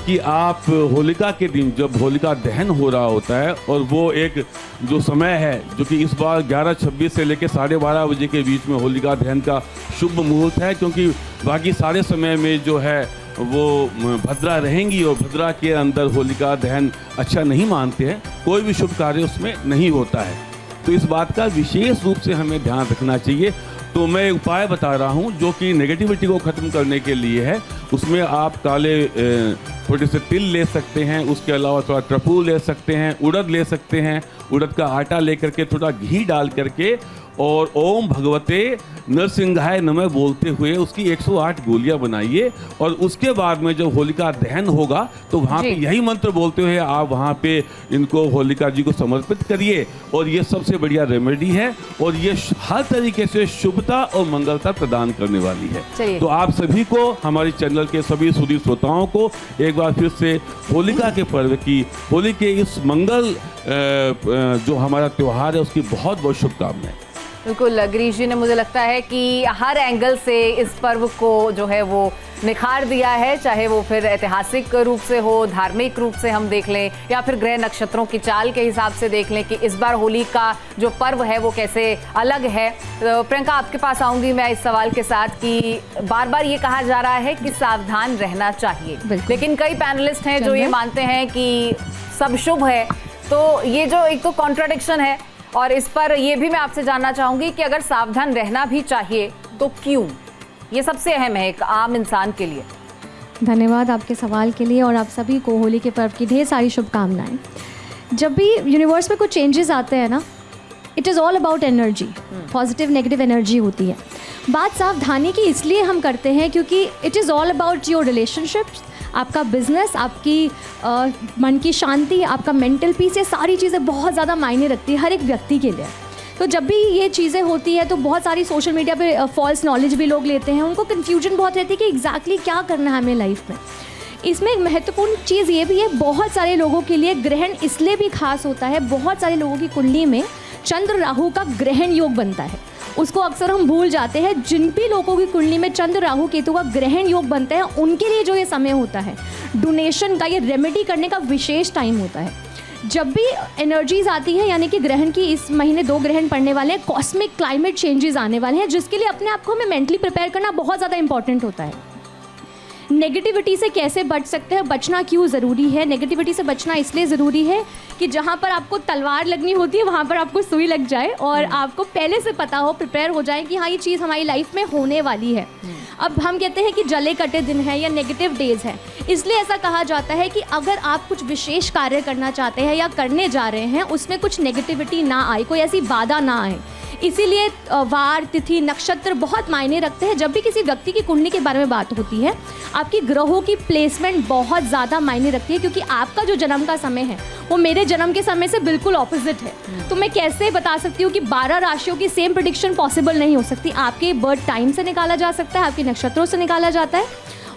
कि आप होलिका के दिन जब होलिका दहन हो रहा होता है, और वो एक जो समय है जो कि इस बार 11:26 से लेकर 12:30 बजे के बीच में होलिका दहन का शुभ मुहूर्त है, क्योंकि बाकी सारे समय में जो है वो भद्रा रहेंगी और भद्रा के अंदर होलिका दहन अच्छा नहीं मानते हैं, कोई भी शुभ कार्य उसमें नहीं होता है। तो इस बात का विशेष रूप से हमें ध्यान रखना चाहिए। तो मैं एक उपाय बता रहा हूँ जो कि नेगेटिविटी को ख़त्म करने के लिए है। उसमें आप काले थोड़े से तिल ले सकते हैं, उसके अलावा थोड़ा टरफू ले सकते हैं, उड़द ले सकते हैं, उड़द का आटा लेकर के थोड़ा घी डाल करके और ओम भगवते नरसिंहाय नमः बोलते हुए उसकी 108 गोलियां बनाइए, और उसके बाद में जब होलिका दहन होगा तो वहाँ पे यही मंत्र बोलते हुए आप वहाँ पे इनको होलिका जी को समर्पित करिए। और ये सबसे बढ़िया रेमेडी है और ये हर तरीके से शुभता और मंगलता प्रदान करने वाली है। तो आप सभी को, हमारे चैनल के सभी सुधी श्रोताओं को एक बार फिर से होलिका के पर्व की, होली के इस मंगल जो हमारा त्यौहार है उसकी बहुत बहुत शुभकामनाएं। बिल्कुल, गिरीश जी ने मुझे लगता है कि हर एंगल से इस पर्व को जो है वो निखार दिया है, चाहे वो फिर ऐतिहासिक रूप से हो, धार्मिक रूप से हम देख लें, या फिर ग्रह नक्षत्रों की चाल के हिसाब से देख लें कि इस बार होली का जो पर्व है वो कैसे अलग है। तो प्रियंका, आपके पास आऊँगी मैं इस सवाल के साथ कि बार बार ये कहा जा रहा है कि सावधान रहना चाहिए, लेकिन कई पैनलिस्ट हैं जो ये मानते हैं कि सब शुभ है। तो ये जो एक तो कॉन्ट्राडिक्शन है, और इस पर ये भी मैं आपसे जानना चाहूँगी कि अगर सावधान रहना भी चाहिए तो क्यों? ये सबसे अहम है एक आम इंसान के लिए। धन्यवाद आपके सवाल के लिए, और आप सभी को होली के पर्व की ढेर सारी शुभकामनाएं। जब भी यूनिवर्स में कुछ चेंजेस आते हैं ना, it is all about energy, positive negative energy होती है। बात सावधानी की इसलिए हम करते हैं क्योंकि it is all about your relationships, आपका बिजनेस, आपकी मन की शांति, आपका मेंटल पीस, ये सारी चीज़ें बहुत ज़्यादा मायने रखती है हर एक व्यक्ति के लिए। तो जब भी ये चीज़ें होती है तो बहुत सारी सोशल मीडिया पे फॉल्स नॉलेज भी लोग लेते हैं, उनको कन्फ्यूजन बहुत रहती है कि एग्जैक्टली क्या करना है हमें लाइफ में। इसमें एक महत्वपूर्ण चीज़ ये भी है, बहुत सारे लोगों के लिए ग्रहण इसलिए भी खास होता है, बहुत सारे लोगों की कुंडली में चंद्र राहु का ग्रहण योग बनता है, उसको अक्सर हम भूल जाते हैं। जिन भी लोगों की कुंडली में चंद्र राहु केतु का ग्रहण योग बनते हैं उनके लिए जो ये समय होता है डोनेशन का, ये रेमेडी करने का विशेष टाइम होता है। जब भी एनर्जीज आती है, यानी कि ग्रहण की इस महीने 2 ग्रहण पड़ने वाले हैं, कॉस्मिक क्लाइमेट चेंजेस आने वाले हैं, जिसके लिए अपने आप को हमें मेंटली प्रिपेयर करना बहुत ज़्यादा इंपॉर्टेंट होता है। नेगेटिविटी से कैसे बच सकते हैं, बचना क्यों ज़रूरी है? नेगेटिविटी से बचना इसलिए ज़रूरी है कि जहाँ पर आपको तलवार लगनी होती है वहाँ पर आपको सुई लग जाए, और आपको पहले से पता हो, प्रिपेयर हो जाए कि हाँ ये चीज़ हमारी लाइफ में होने वाली है। अब हम कहते हैं कि जले कटे दिन है या नेगेटिव डेज है, इसलिए ऐसा कहा जाता है कि अगर आप कुछ विशेष कार्य करना चाहते हैं या करने जा रहे हैं, उसमें कुछ नेगेटिविटी ना आए, कोई ऐसी बाधा ना आए। इसीलिए वार, तिथि, नक्षत्र बहुत मायने रखते हैं। जब भी किसी व्यक्ति की कुंडली के बारे में बात होती है, आपकी ग्रहों की प्लेसमेंट बहुत ज़्यादा मायने रखती है, क्योंकि आपका जो जन्म का समय है वो मेरे जन्म के समय से बिल्कुल ऑपोजिट है। तो मैं कैसे बता सकती हूँ कि 12 राशियों की सेम प्रेडिक्शन पॉसिबल नहीं हो सकती। आपके बर्थ टाइम से निकाला जा सकता है, आपके नक्षत्रों से निकाला जाता है।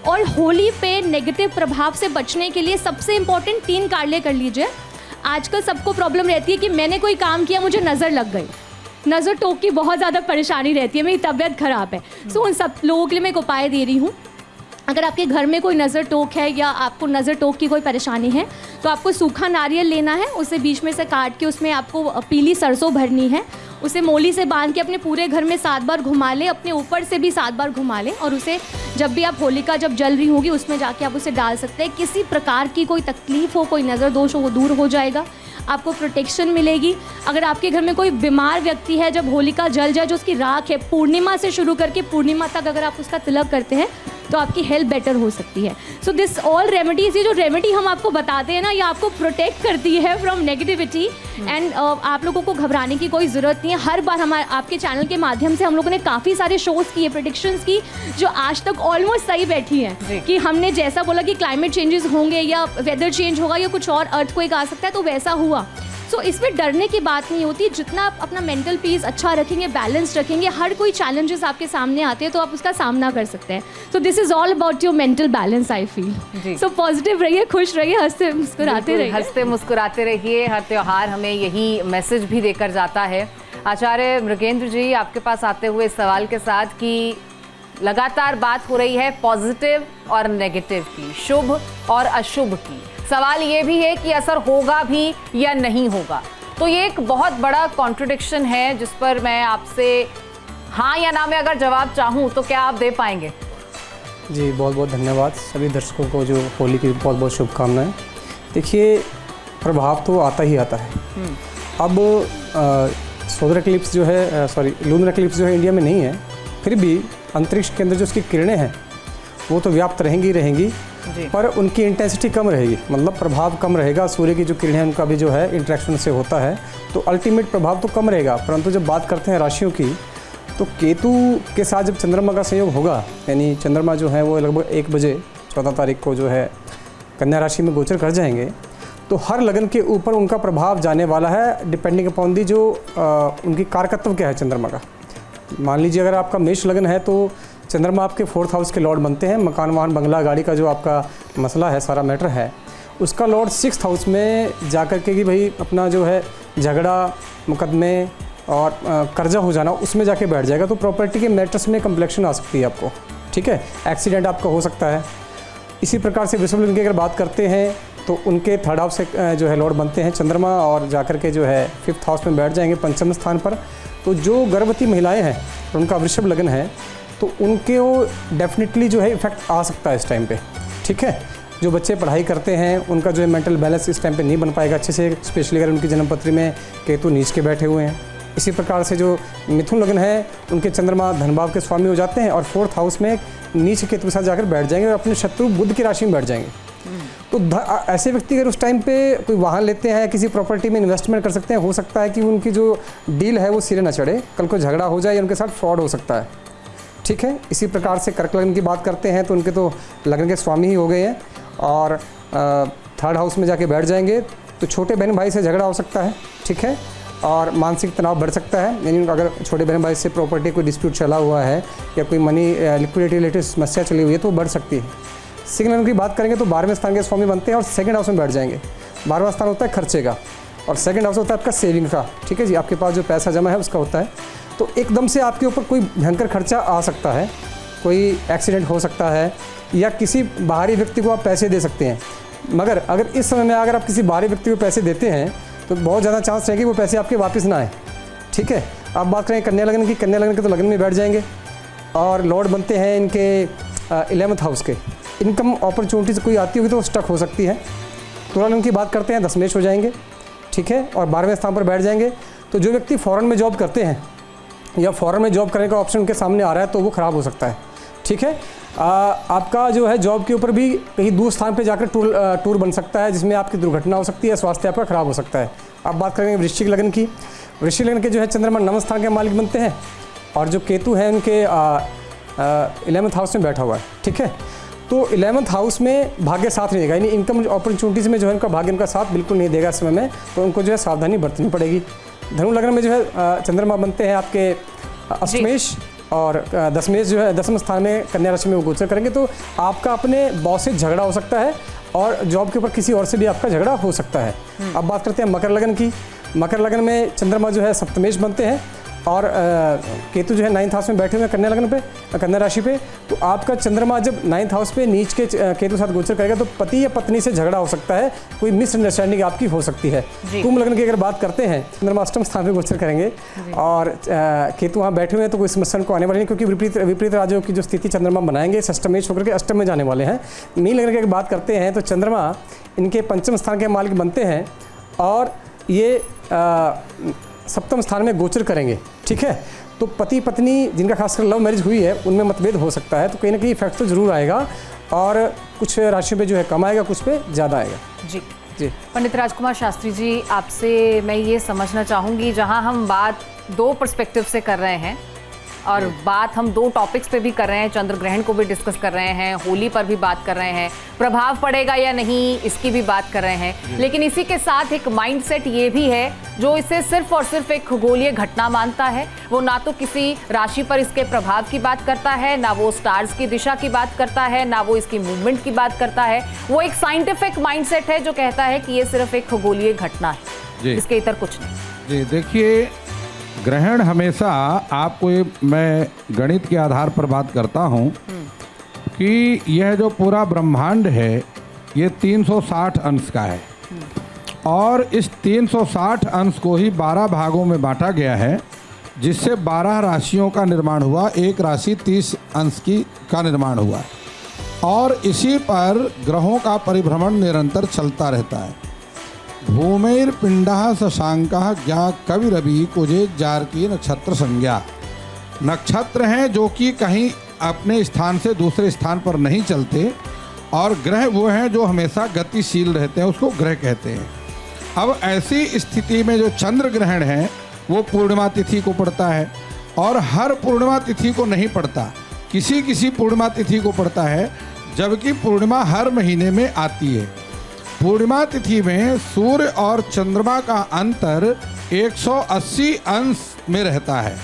और होली पे नेगेटिव प्रभाव से बचने के लिए सबसे इंपॉर्टेंट 3 कार्य कर लीजिए। आजकल सबको प्रॉब्लम रहती है कि मैंने कोई काम किया, मुझे नज़र लग गई, नज़र टोक की बहुत ज़्यादा परेशानी रहती है, मेरी तबीयत ख़राब है। सो उन सब लोगों के लिए मैं एक उपाय दे रही हूँ। अगर आपके घर में कोई नज़र टोक है या आपको नज़र टोक की कोई परेशानी है, तो आपको सूखा नारियल लेना है, उसे बीच में से काट के उसमें आपको पीली सरसों भरनी है, उसे मोली से बांध के अपने पूरे घर में 7 बार घुमा लें, अपने ऊपर से भी 7 बार घुमा लें, और उसे जब भी आप होलिका जब जल रही होगी उसमें जाके आप उसे डाल सकते हैं। किसी प्रकार की कोई तकलीफ हो, कोई नज़र दोष हो, वो दूर हो जाएगा, आपको प्रोटेक्शन मिलेगी। अगर आपके घर में कोई बीमार व्यक्ति है, जब होलिका जल जाए, जो उसकी राख है, पूर्णिमा से शुरू करके पूर्णिमा तक अगर आप उसका तिलक करते हैं तो आपकी हेल्थ बेटर हो सकती है। सो दिस ऑल रेमेडीज़, ये जो रेमेडी हम आपको बताते हैं ना, ये आपको प्रोटेक्ट करती है फ्रॉम नेगेटिविटी एंड आप लोगों को घबराने की कोई ज़रूरत नहीं है। हर बार हमारे आपके चैनल के माध्यम से हम लोगों ने काफ़ी सारे शोज़ किए, प्रेडिक्शंस की, जो आज तक ऑलमोस्ट सही बैठी हैं कि हमने जैसा बोला कि क्लाइमेट चेंजेस होंगे या वेदर चेंज होगा या कुछ और अर्थक्वेक आ सकता है, तो वैसा हुआ। सो इसमें डरने की बात नहीं होती। जितना आप अपना मेंटल पीस अच्छा रखेंगे, बैलेंस रखेंगे, हर कोई चैलेंजेस आपके सामने आते हैं तो आप उसका सामना कर सकते हैं। So this is all about your mental balance, I feel. So positive रहिए, खुश रहिए, हंसते मुस्कुराते रहिए। हंसते मुस्कुराते रहिए। हर त्यौहार हमें यही मैसेज भी देकर जाता है। आचार्य मृगेंद्र जी, आपके पास आते हुए इस सवाल के साथ कि लगातार बात हो रही है पॉजिटिव और नेगेटिव की, शुभ और अशुभ की। सवाल ये भी है कि असर होगा भी या नहीं होगा। तो ये एक बहुत बड़ा कॉन्ट्रडिक्शन है जिस पर मैं आपसे हाँ या ना में अगर जवाब चाहूँ तो क्या आप दे पाएंगे? जी बहुत बहुत धन्यवाद सभी दर्शकों को, जो होली की बहुत बहुत शुभकामनाएं। देखिए, प्रभाव तो आता ही आता है। अब सोलर एक्लिप्स जो है, लूनर एक्लिप्स जो है इंडिया में नहीं है, फिर भी अंतरिक्ष के अंदर जो उसकी किरणें हैं वो तो व्याप्त रहेंगी, पर उनकी इंटेंसिटी कम रहेगी, मतलब प्रभाव कम रहेगा। सूर्य की जो किरणें हैं उनका भी जो है इंटरेक्शन से होता है, तो अल्टीमेट प्रभाव तो कम रहेगा। परंतु जब बात करते हैं राशियों की, तो केतु के साथ जब चंद्रमा का संयोग होगा, यानी चंद्रमा जो है वो लगभग 1 बजे 14 तारीख को जो है कन्या राशि में गोचर कर जाएंगे, तो हर लगन के ऊपर उनका प्रभाव जाने वाला है, डिपेंडिंग अपॉन दी जो उनकी कारकत्व क्या है चंद्रमा का। मान लीजिए अगर आपका मेष लगन है तो चंद्रमा आपके 4th हाउस के लॉर्ड बनते हैं। मकान वाहन बंगला गाड़ी का जो आपका मसला है, सारा मैटर है, उसका लॉर्ड 6th हाउस में जाकर के कि भाई अपना जो है झगड़ा, मुकदमे और कर्जा हो जाना, उसमें जाके बैठ जाएगा। तो प्रॉपर्टी के मैटर्स में कम्प्लेक्शन आ सकती है आपको, ठीक है, एक्सीडेंट आपका हो सकता है। इसी प्रकार से वृषभ लग्न की अगर बात करते हैं तो उनके 3rd हाउस से जो है लॉर्ड बनते हैं चंद्रमा, और जाकर के जो है 5th हाउस में बैठ जाएंगे, 5म स्थान पर। तो जो गर्भवती महिलाएं हैं और उनका वृषभ लगन है, तो उनके वो डेफिनेटली जो है इफेक्ट आ सकता है इस टाइम पे, ठीक है। जो बच्चे पढ़ाई करते हैं उनका जो है मेंटल बैलेंस इस टाइम पे नहीं बन पाएगा अच्छे से, स्पेशली अगर उनकी जन्मपत्री में केतु नीच के बैठे हुए हैं। इसी प्रकार से जो मिथुन लगन है, उनके चंद्रमा धनभाव के स्वामी हो जाते हैं और 4th हाउस में नीच केतु के साथ जाकर बैठ जाएंगे और अपने शत्रु बुध की राशि में बैठ जाएंगे। तो ऐसे व्यक्ति अगर उस टाइम पे कोई वाहन लेते हैं, किसी प्रॉपर्टी में इन्वेस्टमेंट कर सकते हैं, हो सकता है कि उनकी जो डील है वो सिरे न चढ़े, कल को झगड़ा हो जाए या उनके साथ फ्रॉड हो सकता है, ठीक है। इसी प्रकार से कर्क लगन की बात करते हैं तो उनके तो लगन के स्वामी ही हो गए हैं और 3rd हाउस में जाके बैठ जाएंगे, तो छोटे बहन भाई से झगड़ा हो सकता है, ठीक है, और मानसिक तनाव बढ़ सकता है। यानी अगर छोटे बहन भाई से प्रॉपर्टी कोई डिस्प्यूट चला हुआ है या कोई मनी लिक्विडिटी रिलेटेड समस्या चली हुई है तो बढ़ सकती है। सिंह लगन की बात करेंगे तो 12वें स्थान के स्वामी बनते हैं और 2nd हाउस में बैठ जाएंगे। 12वां स्थान होता है खर्चे का और 2nd हाउस होता है आपका सेविंग का, ठीक है जी, आपके पास जो पैसा जमा है उसका होता है। तो एकदम से आपके ऊपर कोई भयंकर खर्चा आ सकता है, कोई एक्सीडेंट हो सकता है या किसी बाहरी व्यक्ति को आप पैसे दे सकते हैं। मगर अगर इस समय में अगर आप किसी बाहरी व्यक्ति को पैसे देते हैं तो बहुत ज़्यादा चांस है कि वो पैसे आपके वापस ना आए, ठीक है। अब बात करें कन्या लगन की, कन्या लगन के तो लगन में बैठ जाएंगे और लॉर्ड बनते हैं इनके 11th हाउस के। इनकम अपॉर्चुनिटीज़ कोई आती होगी तो स्टक हो सकती है। तुला लगन की बात करते हैं, दशमेश हो जाएंगे, ठीक है, और 12वें स्थान पर बैठ जाएंगे। तो जो व्यक्ति फॉरेन में जॉब करते हैं या फॉरेन में जॉब करने का ऑप्शन उनके सामने आ रहा है तो वो ख़राब हो सकता है, ठीक है। आपका जो है जॉब के ऊपर भी कहीं दूर स्थान पे जाकर टूर बन सकता है जिसमें आपकी दुर्घटना हो सकती है, स्वास्थ्य आपका खराब हो सकता है। अब बात करेंगे वृश्चिक लगन की। वृश्चिक लगन के जो है चंद्रमा 9वें स्थान के मालिक बनते हैं और जो केतु है उनके 11th हाउस में बैठा हुआ है, ठीक है। तो 11th हाउस में भाग्य साथ नहीं देगा, यानी इनकम अपॉर्चुनिटीज़ में जो है उनका भाग्य उनका साथ बिल्कुल नहीं देगा इस समय में, तो उनको जो है सावधानी बरतनी पड़ेगी। धनु लगन में जो है चंद्रमा बनते हैं आपके अष्टमेश और दशमेश जो है 10वें स्थान में कन्या राशि में वो गोचर करेंगे। तो आपका अपने बॉस से झगड़ा हो सकता है और जॉब के ऊपर किसी और से भी आपका झगड़ा हो सकता है। अब बात करते हैं मकर लगन की। मकर लगन में चंद्रमा जो है सप्तमेश बनते हैं और केतु जो है 9th हाउस में बैठे हुए हैं कन्या लग्न पे, कन्या राशि पे, तो आपका चंद्रमा जब 9th हाउस पे नीच के केतु साथ गोचर करेगा तो पति या पत्नी से झगड़ा हो सकता है, कोई मिसअंडरस्टैंडिंग आपकी हो सकती है। कुंभ लग्न की अगर बात करते हैं, चंद्रमा अष्टम स्थान पे गोचर करेंगे और केतु वहाँ बैठे हुए हैं तो कोई समस्या को आने वाली नहीं, क्योंकि विपरीत राज्यों की जो स्थिति चंद्रमा बनाएंगे षष्टमेश होकर के अष्टम में जाने वाले हैं। मीन लग्न की अगर बात करते हैं तो चंद्रमा इनके पंचम स्थान के मालिक बनते हैं और ये सप्तम स्थान में गोचर करेंगे, ठीक है। तो पति पत्नी जिनका खासकर लव मैरिज हुई है उनमें मतभेद हो सकता है, तो कहीं ना कहीं इफेक्ट तो जरूर आएगा और कुछ राशियों पे जो है कम आएगा, कुछ पे ज़्यादा आएगा। जी जी पंडित राजकुमार शास्त्री जी, आपसे मैं ये समझना चाहूँगी, जहाँ हम बात दो पर्सपेक्टिव से कर रहे हैं और बात हम दो टॉपिक्स पे भी कर रहे हैं, चंद्र ग्रहण को भी डिस्कस कर रहे हैं, होली पर भी बात कर रहे हैं, प्रभाव पड़ेगा या नहीं इसकी भी बात कर रहे हैं, लेकिन इसी के साथ एक माइंडसेट ये भी है जो इसे सिर्फ और सिर्फ एक खगोलीय घटना मानता है। वो ना तो किसी राशि पर इसके प्रभाव की बात करता है, ना वो स्टार्स की दिशा की बात करता है, ना वो इसकी मूवमेंट की बात करता है। वो एक साइंटिफिक माइंडसेट है जो कहता है कि ये सिर्फ एक खगोलीय घटना है, इसके इतर कुछ नहीं। जी देखिए, ग्रहण हमेशा आपको मैं गणित के आधार पर बात करता हूँ कि यह जो पूरा ब्रह्मांड है ये 360 अंश का है और इस 360 अंश को ही 12 भागों में बांटा गया है, जिससे 12 राशियों का निर्माण हुआ, एक राशि 30 अंश का निर्माण हुआ और इसी पर ग्रहों का परिभ्रमण निरंतर चलता रहता है। भूमिर्पिंडः शशांकः ज्ञा कविरवि कुजे जारकी नक्षत्र संज्ञा। नक्षत्र हैं जो कि कहीं अपने स्थान से दूसरे स्थान पर नहीं चलते और ग्रह वो हैं जो हमेशा गतिशील रहते हैं, उसको ग्रह कहते हैं। अब ऐसी स्थिति में जो चंद्र ग्रहण है वो पूर्णिमा तिथि को पड़ता है और हर पूर्णिमा तिथि को नहीं पड़ता, किसी किसी पूर्णिमा तिथि को पड़ता है, जबकि पूर्णिमा हर महीने में आती है। पूर्णिमा तिथि में सूर्य और चंद्रमा का अंतर 180 अंश में रहता है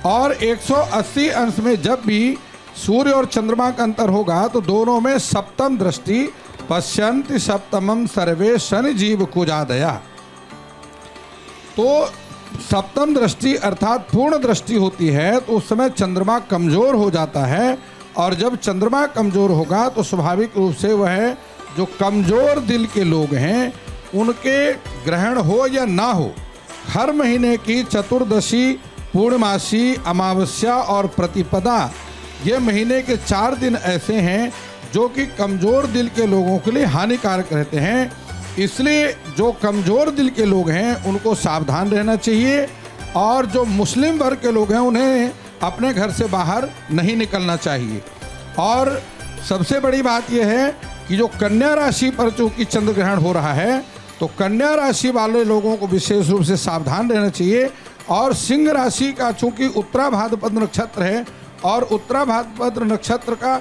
और 180 अंश में जब भी सूर्य और चंद्रमा का अंतर होगा तो दोनों में सप्तम दृष्टि पश्यन्ति सप्तमम सर्वे शनि जीव कुजादया। तो सप्तम दृष्टि अर्थात पूर्ण दृष्टि होती है तो उस समय चंद्रमा कमजोर हो जाता है और जब चंद्रमा कमजोर होगा तो स्वाभाविक रूप से वह जो कमज़ोर दिल के लोग हैं उनके ग्रहण हो या ना हो, हर महीने की चतुर्दशी, पूर्णमासी, अमावस्या और प्रतिपदा, ये महीने के 4 दिन ऐसे हैं जो कि कमज़ोर दिल के लोगों के लिए हानिकारक रहते हैं। इसलिए जो कमज़ोर दिल के लोग हैं उनको सावधान रहना चाहिए और जो मुस्लिम वर्ग के लोग हैं उन्हें अपने घर से बाहर नहीं निकलना चाहिए। और सबसे बड़ी बात यह है कि जो कन्या राशि पर चूँकि चंद्र ग्रहण हो रहा है तो कन्या राशि वाले लोगों को विशेष रूप से सावधान रहना चाहिए। और सिंह राशि का चूँकि उत्तरा भाद्रपद नक्षत्र है और उत्तरा भाद्रपद नक्षत्र का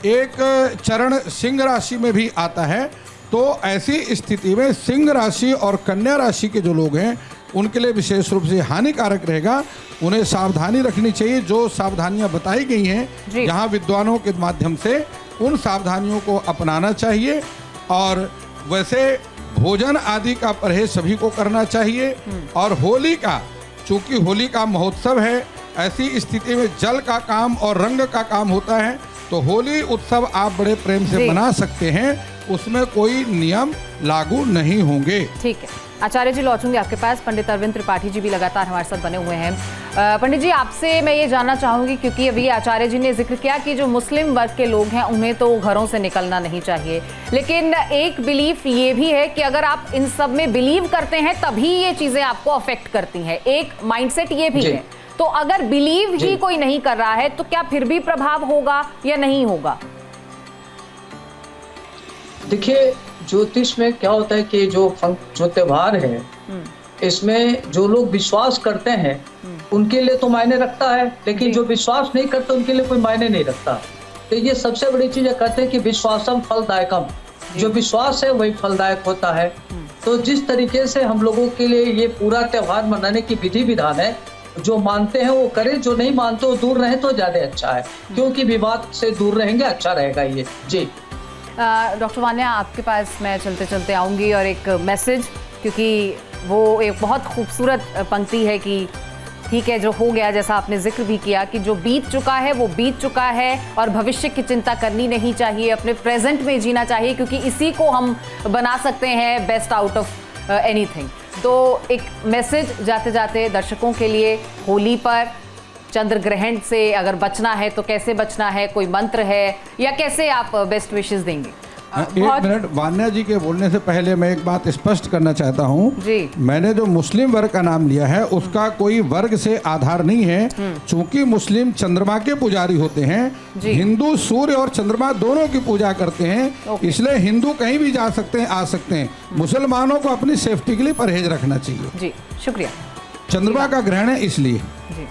एक चरण सिंह राशि में भी आता है, तो ऐसी स्थिति में सिंह राशि और कन्या राशि के जो लोग हैं उनके लिए विशेष रूप से हानिकारक रहेगा, उन्हें सावधानी रखनी चाहिए। जो सावधानियां बताई गई हैं यहाँ विद्वानों के माध्यम से उन सावधानियों को अपनाना चाहिए। और वैसे भोजन आदि का परहेज सभी को करना चाहिए। और होली का, चूँकि होली का महोत्सव है, ऐसी स्थिति में जल का काम और रंग का काम होता है, तो होली उत्सव आप बड़े प्रेम से मना सकते हैं, उसमें कोई नियम लागू नहीं होंगे। ठीक है आचार्य जी, लौटूंगे आपके पास। पंडित अरविंद त्रिपाठी जी भी लगातार हमारे साथ बने हुए हैं। पंडित जी, आपसे मैं ये जानना चाहूँगी, क्योंकि अभी आचार्य जी ने जिक्र किया कि जो मुस्लिम वर्ग के लोग हैं उन्हें तो घरों से निकलना नहीं चाहिए, लेकिन एक बिलीफ ये भी है कि अगर आप इन सब में बिलीव करते हैं तभी ये चीज़ें आपको अफेक्ट करती हैं, एक माइंडसेट ये भी है। तो अगर बिलीव ही कोई नहीं कर रहा है तो क्या फिर भी प्रभाव होगा या नहीं होगा? देखिए, ज्योतिष में क्या होता है कि जो त्योहार है इसमें जो लोग विश्वास करते हैं उनके लिए तो मायने रखता है, लेकिन जो विश्वास नहीं करते उनके लिए कोई मायने नहीं रखता। तो ये सबसे बड़ी चीज कहते हैं कि विश्वासम फलदायकम, जो विश्वास है वही फलदायक होता है। तो जिस तरीके से हम लोगों के लिए ये पूरा त्योहार मनाने की विधि विधान है, जो मानते हैं वो करें, जो नहीं मानते वो दूर रहे तो ज्यादा अच्छा है, क्योंकि विवाद से दूर रहेंगे, अच्छा रहेगा ये। जी डॉक्टर वान्या, आपके पास मैं चलते चलते आऊँगी और एक मैसेज, क्योंकि वो एक बहुत खूबसूरत पंक्ति है कि ठीक है, जो हो गया, जैसा आपने जिक्र भी किया कि जो बीत चुका है वो बीत चुका है और भविष्य की चिंता करनी नहीं चाहिए, अपने प्रेजेंट में जीना चाहिए, क्योंकि इसी को हम बना सकते हैं बेस्ट आउट ऑफ एनीथिंग। तो एक मैसेज जाते जाते दर्शकों के लिए, होली पर चंद्र ग्रहण से अगर बचना है तो कैसे बचना है, कोई मंत्र है या कैसे आप बेस्ट विशेस देंगे? एक मिनट, वान्या जी के बोलने से पहले मैं एक बात स्पष्ट करना चाहता हूँ। मैंने जो मुस्लिम वर्ग का नाम लिया है उसका कोई वर्ग से आधार नहीं है, चूंकि मुस्लिम चंद्रमा के पुजारी होते हैं, हिंदू सूर्य और चंद्रमा दोनों की पूजा करते हैं, इसलिए हिंदू कहीं भी जा सकते हैं, आ सकते हैं। मुसलमानों को अपनी सेफ्टी के लिए परहेज रखना चाहिए। जी, शुक्रिया। चंद्रमा का ग्रहण है इसलिए। जी,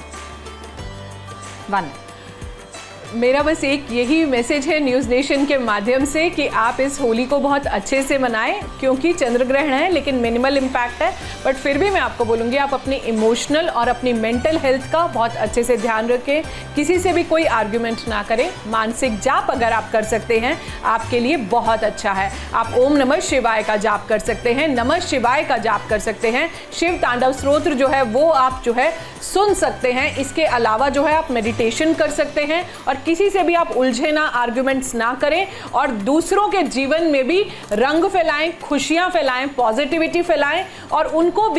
मेरा बस एक यही मैसेज है न्यूज़ नेशन के माध्यम से कि आप इस होली को बहुत अच्छे से मनाएं, क्योंकि चंद्र ग्रहण है लेकिन मिनिमल इम्पैक्ट है, बट फिर भी मैं आपको बोलूँगी आप अपनी इमोशनल और अपनी मेंटल हेल्थ का बहुत अच्छे से ध्यान रखें, किसी से भी कोई आर्ग्यूमेंट ना करें। मानसिक जाप अगर आप कर सकते हैं आपके लिए बहुत अच्छा है। आप ओम नमः शिवाय का जाप कर सकते हैं, नमः शिवाय का जाप कर सकते हैं, शिव तांडव स्तोत्र जो है वो आप जो है सुन सकते हैं। इसके अलावा जो है आप मेडिटेशन कर सकते हैं और किसी से भी आप उलझे ना, आर्ग्यूमेंट्स ना करें और दूसरों के जीवन में भी रंग फैलाएं, खुशियां फैलाएं, पॉजिटिविटी फैलाएं और उनको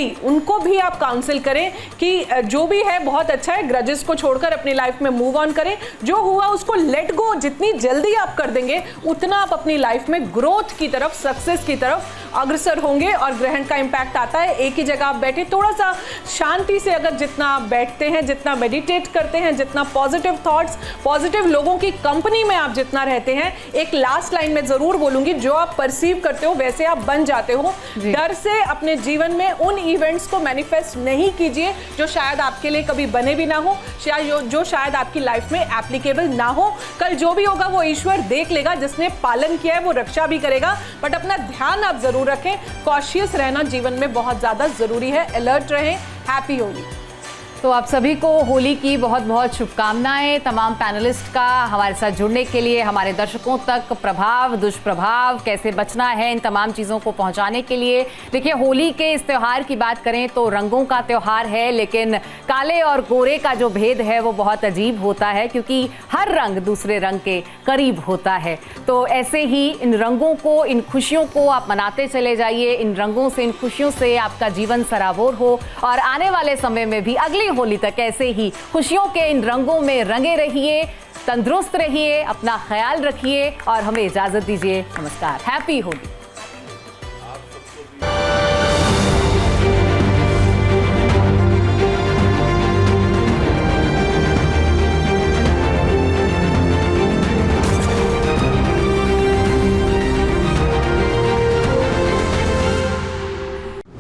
भी आप काउंसिल करें कि जो भी है बहुत अच्छा है, ग्रजेस को छोड़कर अपनी लाइफ में मूव ऑन करें, जो हुआ उसको लेट गो। जितनी जल्दी आप कर देंगे उतना आप अपनी लाइफ में ग्रोथ की तरफ, सक्सेस की तरफ अग्रसर होंगे। और ग्रहण का इम्पैक्ट आता है, एक ही जगह आप बैठे, थोड़ा सा शांति से अगर जितना आप बैठते हैं, जितना मेडिटेट करते हैं, जितना पॉजिटिव थॉट्स, पॉजिटिव लोगों की कंपनी में आप जितना रहते हैं, एक लास्ट लाइन में जरूर बोलूंगी, जो आप परसीव करते हो वैसे आप बन जाते हो। डर से अपने जीवन में उन इवेंट्स को मैनिफेस्ट नहीं कीजिए जो शायद आपके लिए कभी बने भी ना हो, जो शायद आपकी लाइफ में एप्लीकेबल ना हो। कल जो भी होगा वो ईश्वर देख लेगा, जिसने पालन किया है वो रक्षा भी करेगा, बट अपना ध्यान आप जरूर रखें। कॉशियस रहना जीवन में बहुत ज्यादा जरूरी है। अलर्ट रहें। हैप्पी होली। तो आप सभी को होली की बहुत बहुत शुभकामनाएं। तमाम पैनलिस्ट का हमारे साथ जुड़ने के लिए, हमारे दर्शकों तक प्रभाव, दुष्प्रभाव, कैसे बचना है, इन तमाम चीज़ों को पहुंचाने के लिए। देखिए, होली के इस त्यौहार की बात करें तो रंगों का त्यौहार है, लेकिन काले और गोरे का जो भेद है वो बहुत अजीब होता है, क्योंकि हर रंग दूसरे रंग के करीब होता है। तो ऐसे ही इन रंगों को, इन खुशियों को आप मनाते चले जाइए। इन रंगों से, इन खुशियों से आपका जीवन सराबोर हो और आने वाले समय में भी, अगली होली तक ऐसे ही खुशियों के इन रंगों में रंगे रहिए, तंदुरुस्त रहिए, अपना ख्याल रखिए और हमें इजाजत दीजिए। नमस्कार। हैप्पी होली।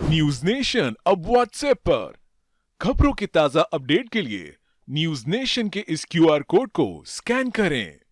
न्यूज नेशन अब व्हाट्सएप पर खबरों की ताजा अपडेट के लिए न्यूज नेशन के इस QR कोड को स्कैन करें।